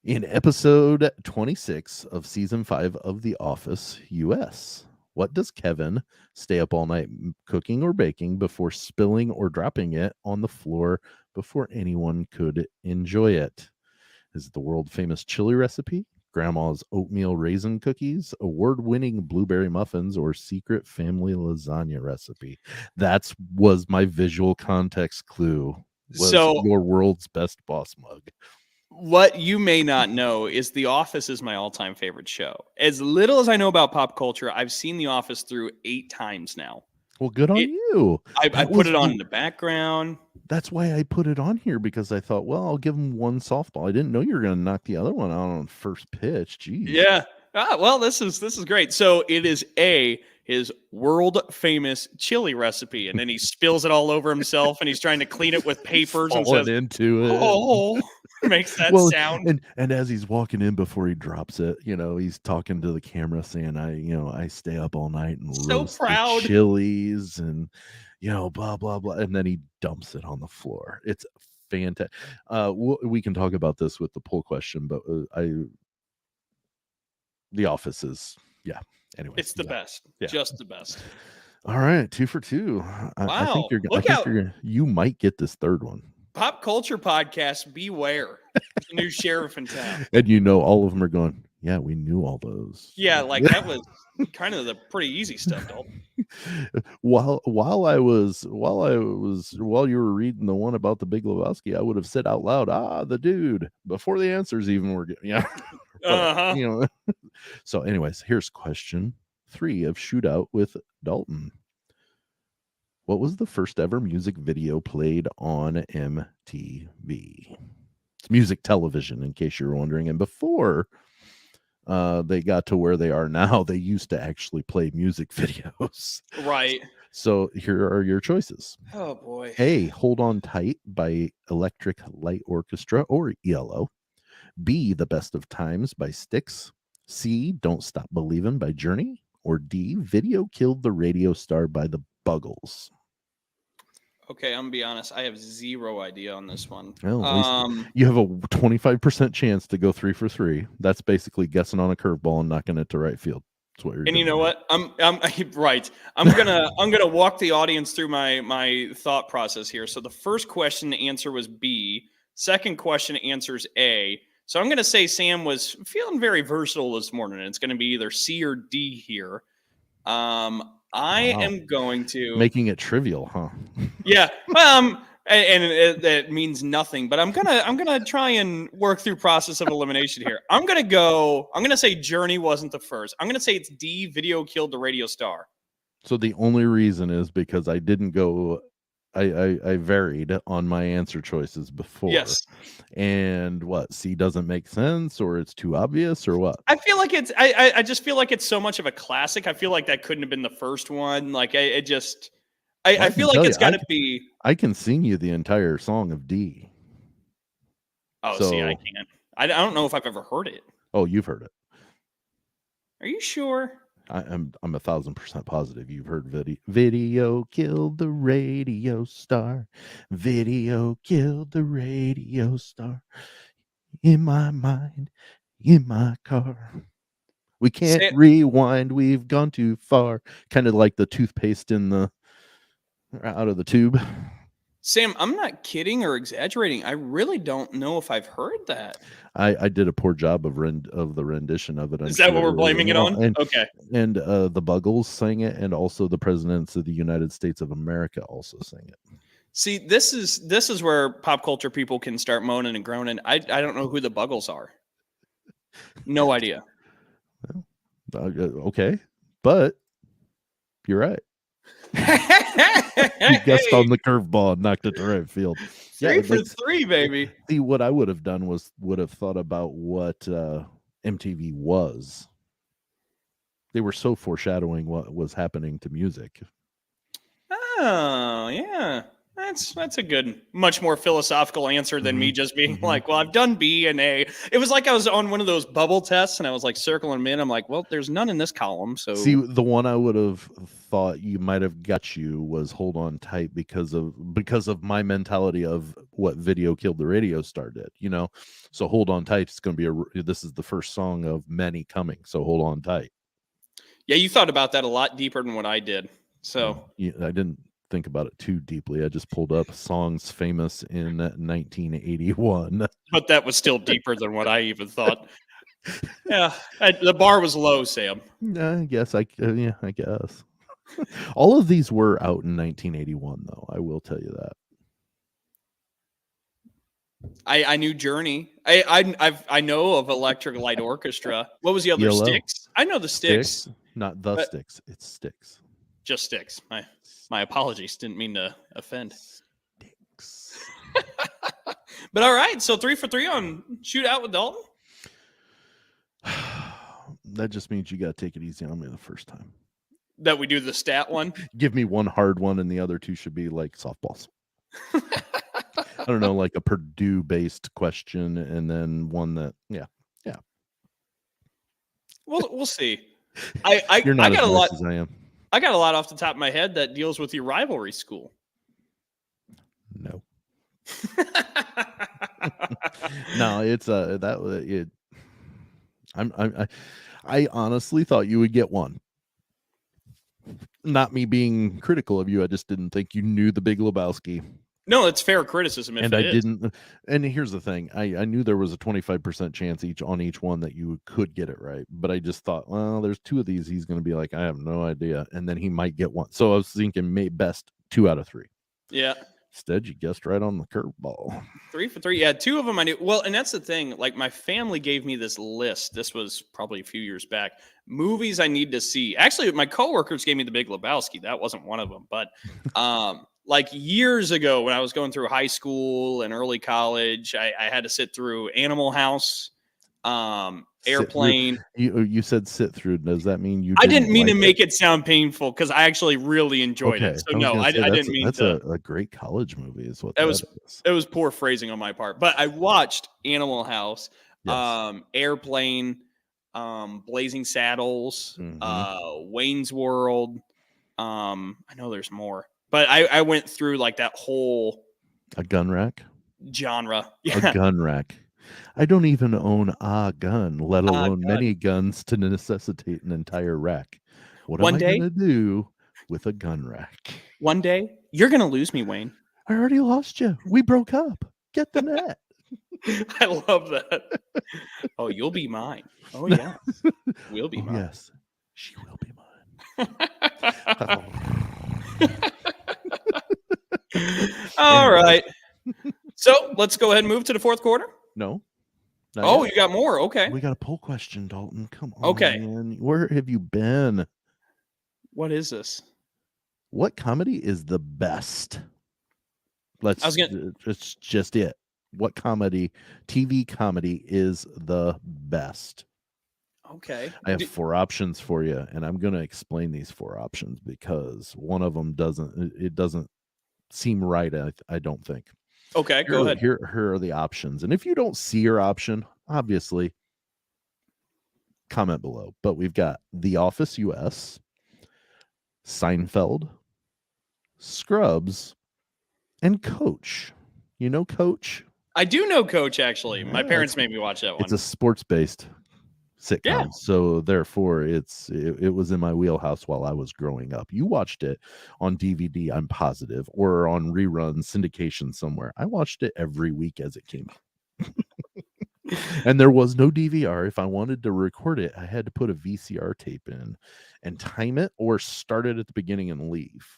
In episode 26 of season 5 of The Office US, what does Kevin stay up all night cooking or baking before spilling or dropping it on the floor before anyone could enjoy it? Is it the world famous chili recipe, grandma's oatmeal raisin cookies, award-winning blueberry muffins, or secret family lasagna recipe? That was my visual context clue. Was your world's best boss mug. What you may not know is The Office is my all-time favorite show. As little as I know about pop culture, I've seen The Office through 8 times now. Well, good on you. I put it on in the background. That's why I put it on here, because I thought, well, I'll give him one softball. I didn't know you were going to knock the other one out on first pitch. Jeez. Yeah. Well, this is great. So it is his world famous chili recipe, and then he spills it all over himself, and he's trying to clean it with papers and says, into it. "Oh," makes that sound. And as he's walking in before he drops it, he's talking to the camera saying, I stay up all night and roast the chilies and blah blah blah, and then he dumps it on the floor. It's fantastic. We can talk about this with the poll question, but The Office is, anyway, it's the best. Just the best. All right, 2 for 2. I think you might get this third one. Pop culture podcast, beware. The new sheriff in town. And all of them are going, yeah, we knew all those. Yeah, like that was kind of the pretty easy stuff, Dalton. While you were reading the one about the Big Lebowski, I would have said out loud, the dude, before the answers even were getting, But, So anyways, here's question 3 of Shootout with Dalton. What was the first ever music video played on MTV? It's music television, in case you're wondering. And before they got to where they are now, they used to actually play music videos. Right. So here are your choices. Oh, boy. A, Hold On Tight by Electric Light Orchestra, or ELO. B, The Best of Times by Styx. C, Don't Stop Believin' by Journey. Or D, Video Killed the Radio Star by the Buggles. Okay, I'm gonna be honest. I have zero idea on this one. Well, you have a 25% chance to go 3 for 3. That's basically guessing on a curveball and knocking it to right field. That's what you're doing. You know what? I'm right. I'm gonna walk the audience through my thought process here. So the first question answer was B. Second question answers A. So I'm gonna say Sam was feeling very versatile this morning. And it's gonna be either C or D here. I am going to making it trivial, huh? Yeah. And it means nothing, but I'm gonna try and work through process of elimination here. I'm gonna say Journey wasn't the first. I'm gonna say it's D, Video Killed the Radio Star. So the only reason is because I didn't go. I varied on my answer choices before. Yes. And what, C doesn't make sense, or it's too obvious, or what? I feel like I just feel like it's so much of a classic. I feel like that couldn't have been the first one. Like I feel like it's got to be. I can sing you the entire song of D. Oh, see, I can't. I don't know if I've ever heard it. Oh, you've heard it. Are you sure? I'm 1,000% positive you've heard Video Killed the Radio Star. Video killed the radio star. In my mind, in my car. We can't rewind. We've gone too far. Kind of like the toothpaste out of the tube. Sam, I'm not kidding or exaggerating. I really don't know if I've heard that. I did a poor job of the rendition of it. Is that what we're blaming it on? Okay. And the Buggles sang it, and also the presidents of the United States of America also sang it. See, this is where pop culture people can start moaning and groaning. I don't know who the Buggles are. No idea. Okay, but you're right. You guessed on the curveball and knocked it to right field. 3 for 3, baby. See, what I would have done would have thought about what MTV was. They were so foreshadowing what was happening to music. Oh, yeah. That's a good, much more philosophical answer than me just being like, well, I've done B and A. It was like I was on one of those bubble tests and I was like circling them in. I'm like, well, there's none in this column. So see, the one I would have thought you might have got you was Hold On Tight because of my mentality of what Video Killed the Radio Star did, So Hold On Tight is going to be this is the first song of many coming. So hold on tight. Yeah, you thought about that a lot deeper than what I did. So I didn't think about it too deeply. I just pulled up songs famous in 1981. But that was still deeper than what I even thought. Yeah, the bar was low, Sam. I guess I guess. All of these were out in 1981, though. I will tell you that. I knew Journey. I know of Electric Light Orchestra. What was the other? Yellow. Sticks. I know the Sticks. Not the Sticks. It's Sticks. Just Sticks. My apologies. Didn't mean to offend. Sticks. But all right. So 3 for 3 on Shootout with Dalton. That just means you got to take it easy on me the first time. That we do the stat one. Give me one hard one, and the other two should be like softballs. I don't know, like a Purdue-based question, and then one that, yeah. We'll see. You're not I got as a nice lot as I am. I got a lot off the top of my head that deals with your rivalry school. No. No, it's I honestly thought you would get one. Not me being critical of you. I just didn't think you knew the Big Lebowski. No, it's fair criticism. And I didn't. And here's the thing: I knew there was a 25% chance on each one that you could get it right. But I just thought, well, there's two of these. He's going to be like, I have no idea, and then he might get one. So I was thinking, best 2 out of 3. Yeah. Instead, you guessed right on the curveball. 3 for 3. Yeah, 2 of them I knew. Well, and that's the thing. Like, my family gave me this list. This was probably a few years back. Movies I need to see. Actually, my coworkers gave me the Big Lebowski. That wasn't one of them. But like years ago when I was going through high school and early college, I had to sit through Animal House, Airplane. You said sit through. Does that mean you? I didn't mean to make it sound painful because I actually really enjoyed it. So no, I didn't mean that's to. a great college movie, is what that is. It was poor phrasing on my part, but I watched Animal House, Yes. Airplane, Blazing Saddles, Wayne's World. I know there's more, but I went through like that whole A gun rack. genre. A gun rack. I don't even own a gun, let alone many guns to necessitate an entire rack. What am I going to do with a gun rack? One day, you're going to lose me, Wayne. I already lost you. We broke up. Get the net. I love that. Oh, you'll be mine. Oh, yeah. We'll be mine. Yes, she will be mine. All right. So let's go ahead and move to the fourth quarter. No. Oh, you got more. Okay. We got a poll question, Dalton. Come on. Okay. Man. Where have you been? What is this? What comedy is the best? It's just it. What TV comedy is the best? Okay. I have 4 options for you, and I'm going to explain these 4 options because one of them doesn't seem right. I don't think. Okay, go ahead. Here are the options. And if you don't see your option, obviously, comment below. But we've got The Office US, Seinfeld, Scrubs, and Coach. You know Coach? I do know Coach, actually. My parents made me watch that one. It's a sports-based sitcom. Yeah. So therefore, it was in my wheelhouse while I was growing up. You watched it on DVD, I'm positive, or on rerun syndication somewhere. I watched it every week as it came out. And there was no DVR. If I wanted to record it, I had to put a VCR tape in and time it or start it at the beginning and leave.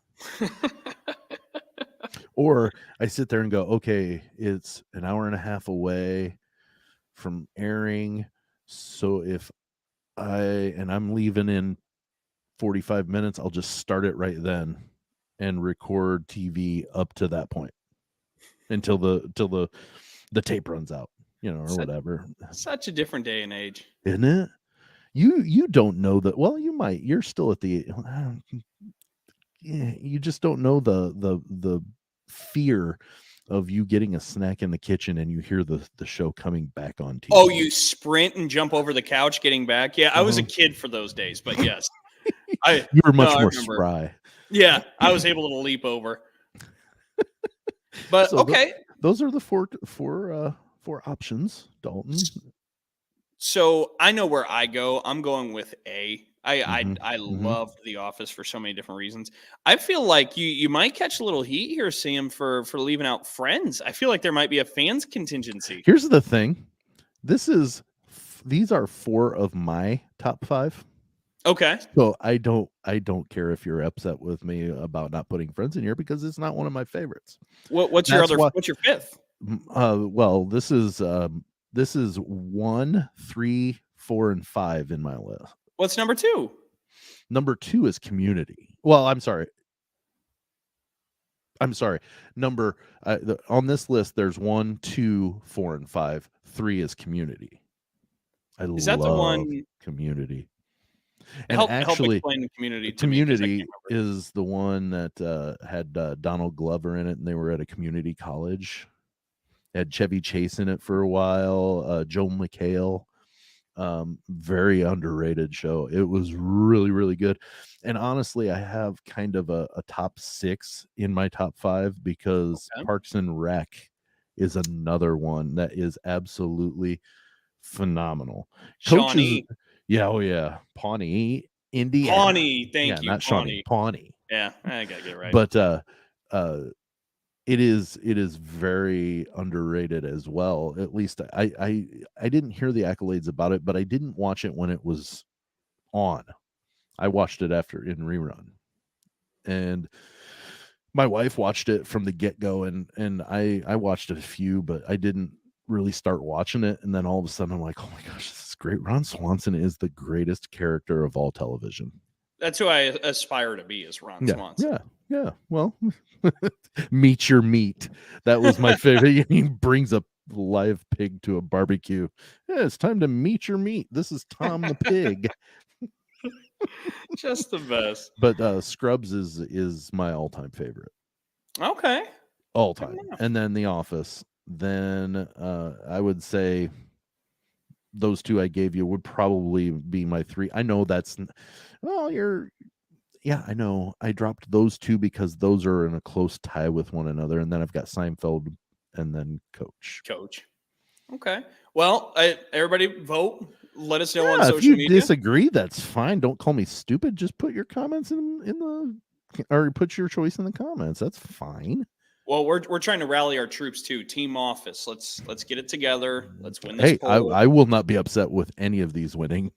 Or I sit there and go, okay, it's an hour and a half away from airing. So if I'm leaving in 45 minutes, I'll just start it right then and record TV up to that point until the tape runs out, or whatever. Such a different day and age, isn't it? You don't know that. Well, you might. You're still at the. You just don't know the fear of you getting a snack in the kitchen and you hear the show coming back on TV. Oh, you sprint and jump over the couch getting back. Yeah, I was a kid for those days, but yes. You were much more spry. Yeah, I was able to leap over. But So okay. Those are the four options, Dalton. So I know where I go. I'm going with A. I loved The Office for so many different reasons. I feel like you might catch a little heat here, Sam, for leaving out Friends. I feel like there might be a fans contingency. Here's the thing. These are 4 of my top 5. Okay. So I don't care if you're upset with me about not putting Friends in here because it's not one of my favorites. What's your 5th? Well, this is 1, 3, 4, and 5 in my list. What's number 2? Number 2 is Community. Well, I'm sorry. On this list, there's 1, 2, 4, and 5. 3 is Community. Is that the one? Community. And help actually, explain Community. Community is the one that had Donald Glover in it, and they were at a community college. Had Chevy Chase in it for a while. Joe McHale. Very underrated show. It was really, really good. And honestly, I have kind of a top 6 in my top 5 because Parks and Rec is another one that is absolutely phenomenal. Shawnee. Yeah. Pawnee, Indiana. Pawnee, thank you. Not Shawnee. Pawnee. Yeah, I gotta get it right. But it is very underrated as well. At least I didn't hear the accolades about it, but I didn't watch it when it was on. I watched it after in rerun, and my wife watched it from the get-go, and I watched it a few, but I didn't really start watching it. And then all of a sudden I'm like, oh my gosh, this is great. Ron Swanson is the greatest character of all television. That's who I aspire to be, is Ron Swanson. Yeah. Well, meet your meat. That was my favorite. He brings a live pig to a barbecue. Yeah, it's time to meet your meat. This is Tom the pig. Just the best. But Scrubs is my all-time favorite. Okay. All time. And then The Office. Then I would say those 2 I gave you would probably be my 3. I know that's I know I dropped those 2 because those are in a close tie with one another, and then I've got Seinfeld and then Coach. Okay. Well, everybody vote. Let us know on social media. If you media. disagree, that's fine. Don't call me stupid. Just put your comments or put your choice in the comments. That's fine. Well, we're trying to rally our troops too. Team Office. Let's get it together. Let's win this poll. I will not be upset with any of these winning.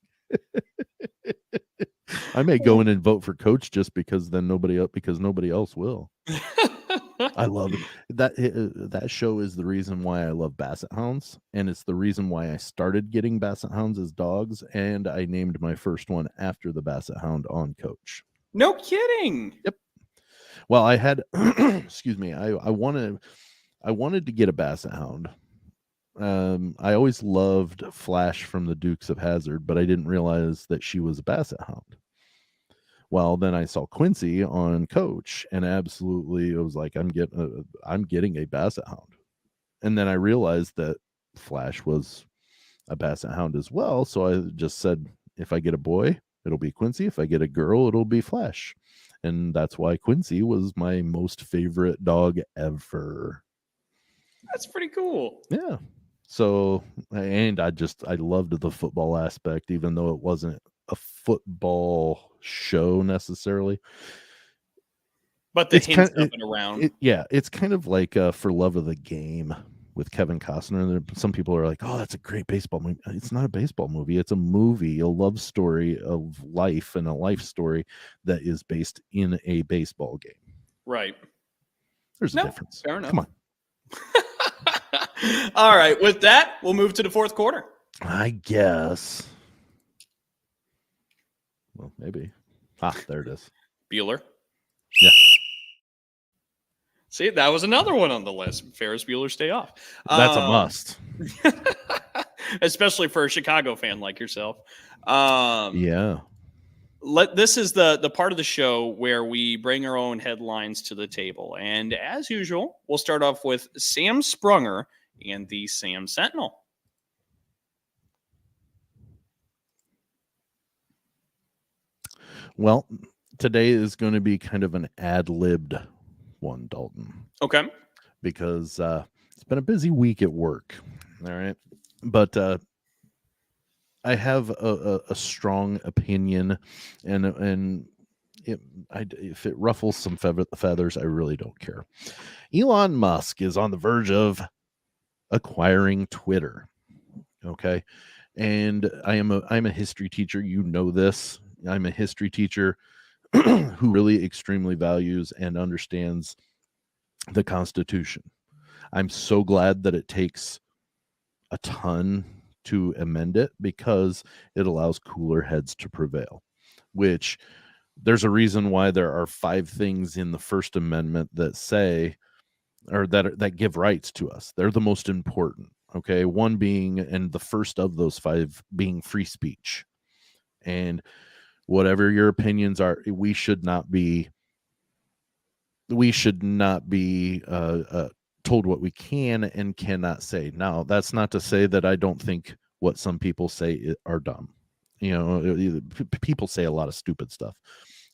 I may go in and vote for Coach just because nobody else will. I love it. That show is the reason why I love Basset Hounds, and it's the reason why I started getting Basset Hounds as dogs, and I named my first one after the Basset Hound on Coach. No kidding. Yep. Well, I had excuse me, I wanted to get a Basset Hound. I always loved Flash from the Dukes of Hazzard, but I didn't realize that she was a Basset Hound. Well, then I saw Quincy on Coach, and absolutely, it was like I'm getting a Basset Hound. And then I realized that Flash was a Basset Hound as well, so I just said, if I get a boy, it'll be Quincy. If I get a girl, it'll be Flash. And that's why Quincy was my most favorite dog ever. That's pretty cool. Yeah. So, and I loved the football aspect, even though it wasn't a football show necessarily. But the hints of it around. It's kind of like For Love of the Game with Kevin Costner. Some people are like, oh, that's a great baseball movie. It's not a baseball movie. It's a movie, a love story of life, and a life story that is based in a baseball game. Right. There's a difference. Fair enough. Come on. All right. With that, we'll move to the fourth quarter. I guess. Well, maybe. There it is. Bueller. Yeah. See, that was another one on the list. Ferris Bueller's Day Off. That's a must. Especially for a Chicago fan like yourself. Yeah. This is the part of the show where we bring our own headlines to the table. And as usual, we'll start off with Sam Sprunger and the Sam Sentinel. Well, today is going to be kind of an ad-libbed one, Dalton. Okay. Because it's been a busy week at work. All right. But I have a strong opinion, and if it ruffles some feathers, I really don't care. Elon Musk is on the verge of acquiring Twitter. Okay. And I'm a history teacher. You know this. I'm a history teacher who really extremely values and understands the Constitution. I'm so glad that it takes a ton to amend it because it allows cooler heads to prevail, which there's a reason why there are 5 things in the First Amendment that say, or that give rights to us. They're the most important. Okay. One being, and the first of those 5 being free speech. And whatever your opinions are, we should not be told what we can and cannot say. Now, that's not to say that I don't think what some people say are dumb. You know, people say a lot of stupid stuff.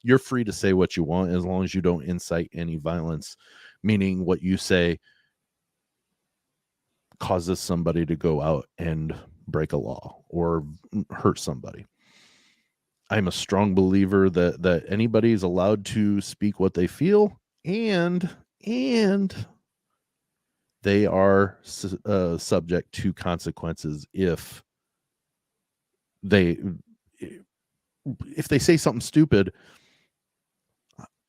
You're free to say what you want as long as you don't incite any violence, meaning what you say causes somebody to go out and break a law or hurt somebody. I'm a strong believer that anybody is allowed to speak what they feel, and they are subject to consequences if they say something stupid.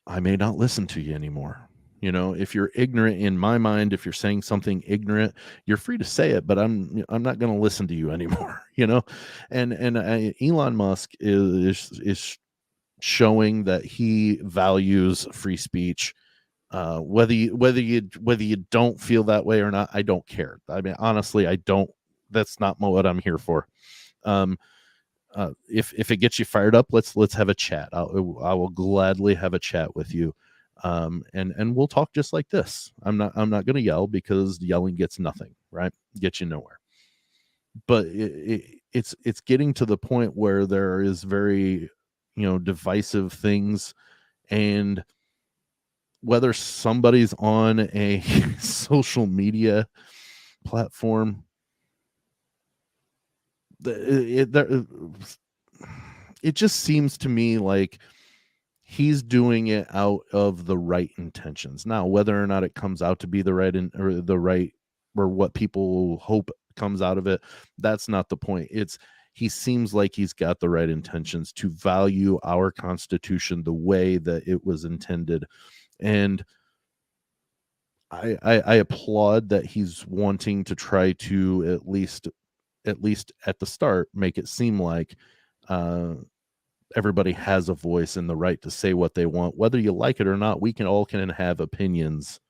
I may not listen to you anymore. You know, if you're ignorant, in my mind, if you're saying something ignorant, you're free to say it, but I'm not going to listen to you anymore. You know, and Elon Musk is showing that he values free speech. Whether you don't feel that way or not, I don't care. I mean, honestly, I don't. That's not what I'm here for. If it gets you fired up, let's have a chat. I will gladly have a chat with you. And we'll talk just like this. I'm not going to yell because yelling gets nothing, right? Gets you nowhere. But it's getting to the point where there is very, divisive things, and whether somebody's on a social media platform, it just seems to me like he's doing it out of the right intentions. Now, whether or not it comes out to be the right or what people hope comes out of it, that's not the point. He seems like he's got the right intentions to value our Constitution the way that it was intended. And I applaud that he's wanting to try to at least at the start make it seem like everybody has a voice and the right to say what they want, whether you like it or not. We can have opinions,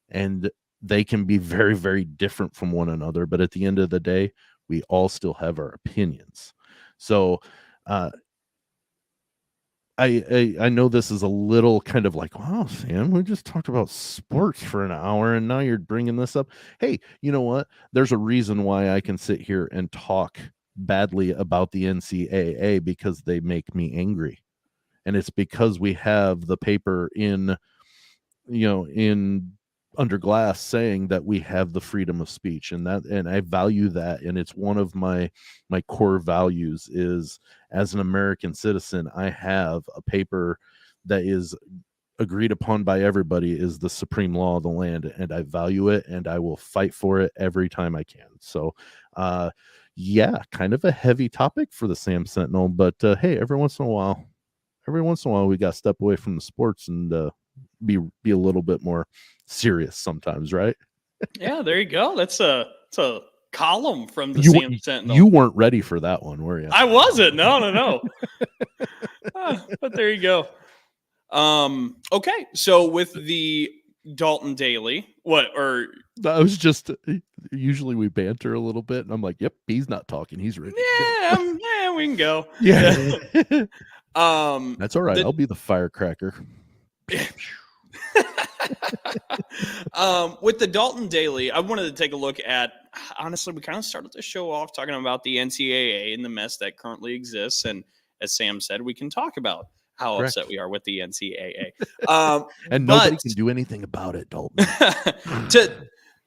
and they can be very, very different from one another, but at the end of the day, we all still have our opinions. So I know this is a little kind of like, wow, Sam, we just talked about sports for an hour and now you're bringing this up. Hey, you know what? There's a reason why I can sit here and talk badly about the NCAA, because they make me angry. And it's because we have the paper in under glass saying that we have the freedom of speech, and I value that. And it's one of my core values is, as an American citizen, I have a paper that is agreed upon by everybody is the supreme law of the land, and I value it, and I will fight for it every time I can. So, yeah, kind of a heavy topic for the Sam Sentinel, but hey, every once in a while, we got to step away from the sports and be a little bit more serious sometimes, right? Yeah, there you go. That's a column from the Sam Sentinel. You weren't ready for that one, were you? I wasn't. No. But there you go. Okay, so with the Dalton Daily, I was just, usually we banter a little bit, and I'm like, yep, he's not talking, he's ready. Yeah, we can go. Yeah. That's all right. I'll be the firecracker. With the Dalton Daily, I wanted to take a look at, honestly, we kind of started the show off talking about the NCAA and the mess that currently exists. And as Sam said, we can talk about how upset we are with the NCAA. And nobody can do anything about it, Dalton.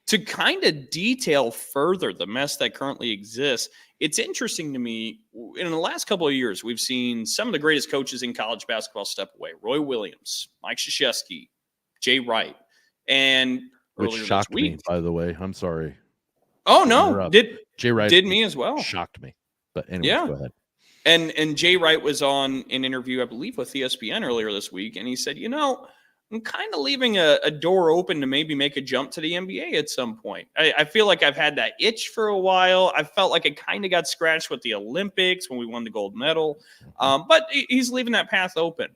To kind of detail further the mess that currently exists, it's interesting to me. In the last couple of years, we've seen some of the greatest coaches in college basketball step away. Roy Williams, Mike Krzyzewski, Jay Wright, and which shocked me, by the way. I'm sorry. Oh no, Jay Wright did me as well. Shocked me. But anyway, go ahead. And Jay Wright was on an interview, I believe, with ESPN earlier this week, and he said, I'm kind of leaving a door open to maybe make a jump to the NBA at some point. I feel like I've had that itch for a while. I felt like it kind of got scratched with the Olympics when we won the gold medal. But he's leaving that path open.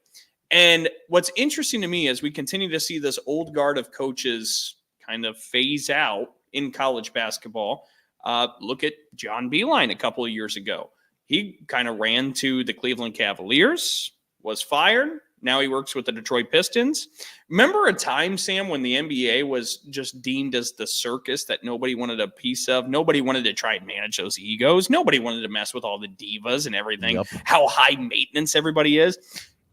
And what's interesting to me as we continue to see this old guard of coaches kind of phase out in college basketball, look at John Beilein a couple of years ago. He kind of ran to the Cleveland Cavaliers, was fired. Now he works with the Detroit Pistons. Remember a time, Sam, when the NBA was just deemed as the circus that nobody wanted a piece of? Nobody wanted to try and manage those egos. Nobody wanted to mess with all the divas and everything, how high maintenance everybody is.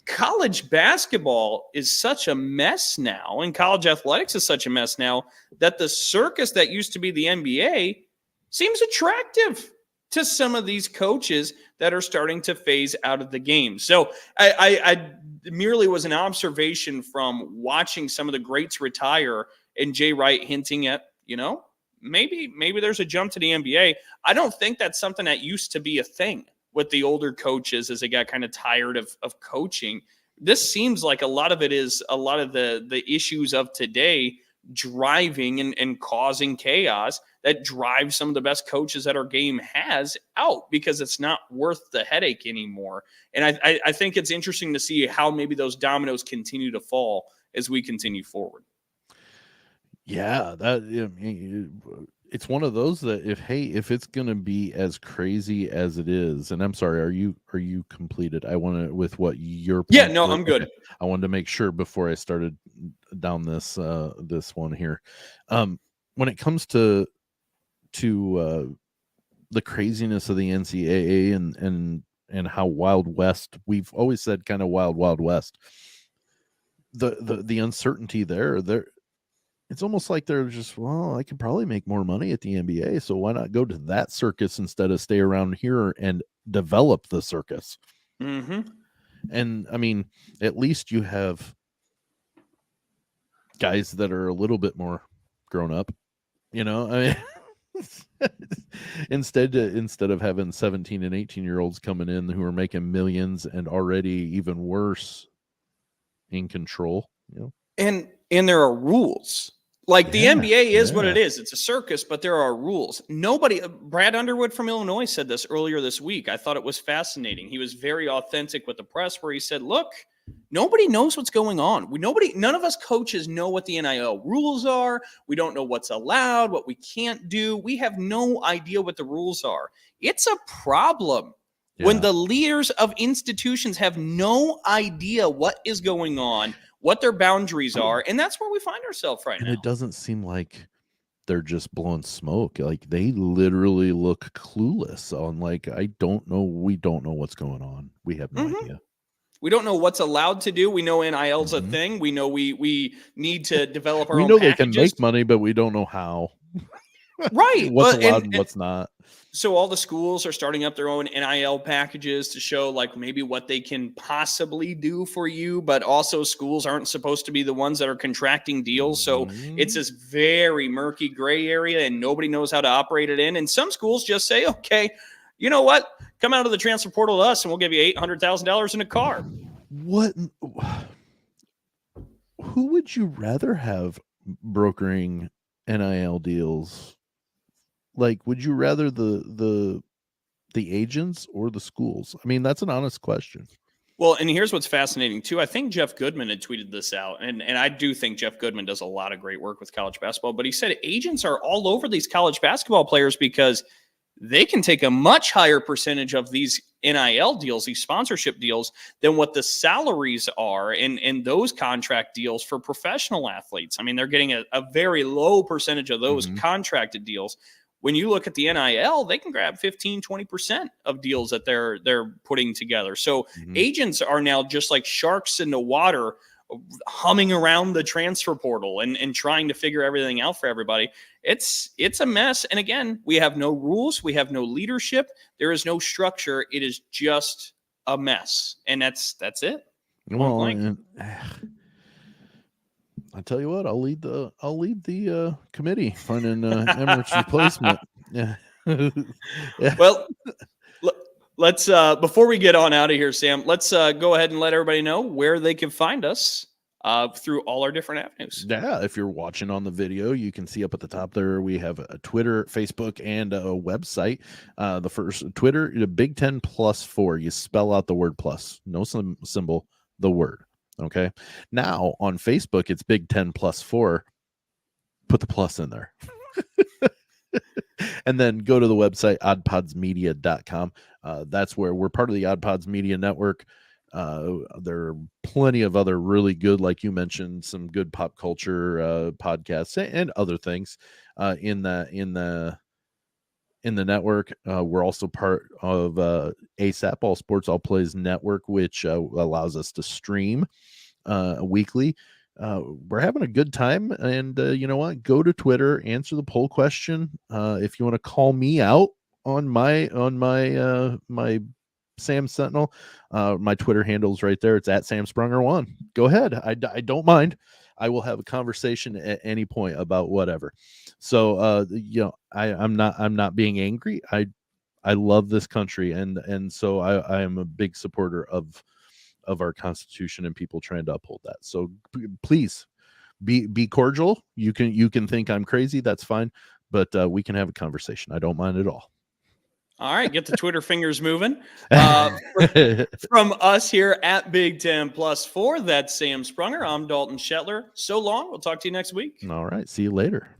College basketball is such a mess now, and college athletics is such a mess now, that the circus that used to be the NBA seems attractive to some of these coaches that are starting to phase out of the game. So I merely was an observation from watching some of the greats retire and Jay Wright hinting at, maybe there's a jump to the NBA. I don't think that's something that used to be a thing with the older coaches as they got kind of tired of coaching. This seems like a lot of it is a lot of the issues of today driving and causing chaos that drives some of the best coaches that our game has out because it's not worth the headache anymore. And I think it's interesting to see how maybe those dominoes continue to fall as we continue forward. Yeah, it's one of those that if it's going to be as crazy as it is, and I'm sorry, are you completed? I want to with what your I'm good. Okay. I wanted to make sure before I started down this one here. When it comes to the craziness of the NCAA and how Wild West, we've always said kind of Wild West. The uncertainty there, it's almost like they're just, I could probably make more money at the NBA, so why not go to that circus instead of stay around here and develop the circus? Mm-hmm. And I mean, at least you have guys that are a little bit more grown up, I mean, instead of having 17 and 18-year-olds coming in who are making millions and already even worse in control, And there are rules. Like the NBA is what it is. It's a circus, but there are rules. Brad Underwood from Illinois said this earlier this week. I thought it was fascinating. He was very authentic with the press where he said, look, nobody knows what's going on. None of us coaches know what the NIL rules are. We don't know what's allowed, what we can't do. We have no idea what the rules are. It's a problem when the leaders of institutions have no idea what is going on, what their boundaries are, and that's where we find ourselves right now. And it doesn't seem like they're just blowing smoke. Like they literally look clueless on we don't know what's going on. We have no idea. We don't know what's allowed to do. We know NIL's a thing. We know we need to develop our own packages. We know they can make money, but we don't know how. Right. What's allowed and what's not. So all the schools are starting up their own NIL packages to show maybe what they can possibly do for you, but also schools aren't supposed to be the ones that are contracting deals. So it's this very murky gray area and nobody knows how to operate it in. And some schools just say, okay, you know what? Come out of the transfer portal to us and we'll give you $800,000 in a car. What? Who would you rather have brokering NIL deals? Would you rather the agents or the schools? I mean, that's an honest question. Well, and here's what's fascinating too. I think Jeff Goodman had tweeted this out, and I do think Jeff Goodman does a lot of great work with college basketball, but he said agents are all over these college basketball players because they can take a much higher percentage of these NIL deals, these sponsorship deals, than what the salaries are in those contract deals for professional athletes. I mean, they're getting a very low percentage of those contracted deals. When you look at the NIL, they can grab 15, 20% of deals that they're putting together. So agents are now just like sharks in the water, humming around the transfer portal and trying to figure everything out for everybody. It's a mess. And again, we have no rules. We have no leadership. There is no structure. It is just a mess. And that's it. Well, I tell you what, I'll lead the committee finding Emmert's replacement. Yeah. Yeah. Well, let's before we get on out of here, Sam, let's go ahead and let everybody know where they can find us through all our different avenues. Yeah, if you're watching on the video, you can see up at the top there we have a Twitter, Facebook, and a website. The first Twitter, the Big 10 plus 4. You spell out the word plus, no symbol, the word. Okay. Now on Facebook, it's Big 10 plus 4. Put the plus in there. And then go to the website, oddpodsmedia.com. That's where we're part of the Odd Pods Media Network. There are plenty of other really good, like you mentioned, some good pop culture podcasts and other things in the network. We're also part of ASAP, All Sports All Plays Network, which allows us to stream weekly. We're having a good time, and you know what? Go to Twitter, answer the poll question. If you want to call me out on my Sam Sentinel, my Twitter handle's right there. It's at Sam Sprunger1. Go ahead. I don't mind. I will have a conversation at any point about whatever. So you know, I'm not being angry. I love this country, and so I am a big supporter of our Constitution and people trying to uphold that. So please be cordial. You can think I'm crazy. That's fine, but we can have a conversation. I don't mind at all. All right, get the Twitter fingers moving. From us here at Big 10 plus 4, that's Sam Sprunger. I'm Dalton Shetler. So long. We'll talk to you next week. All right. See you later.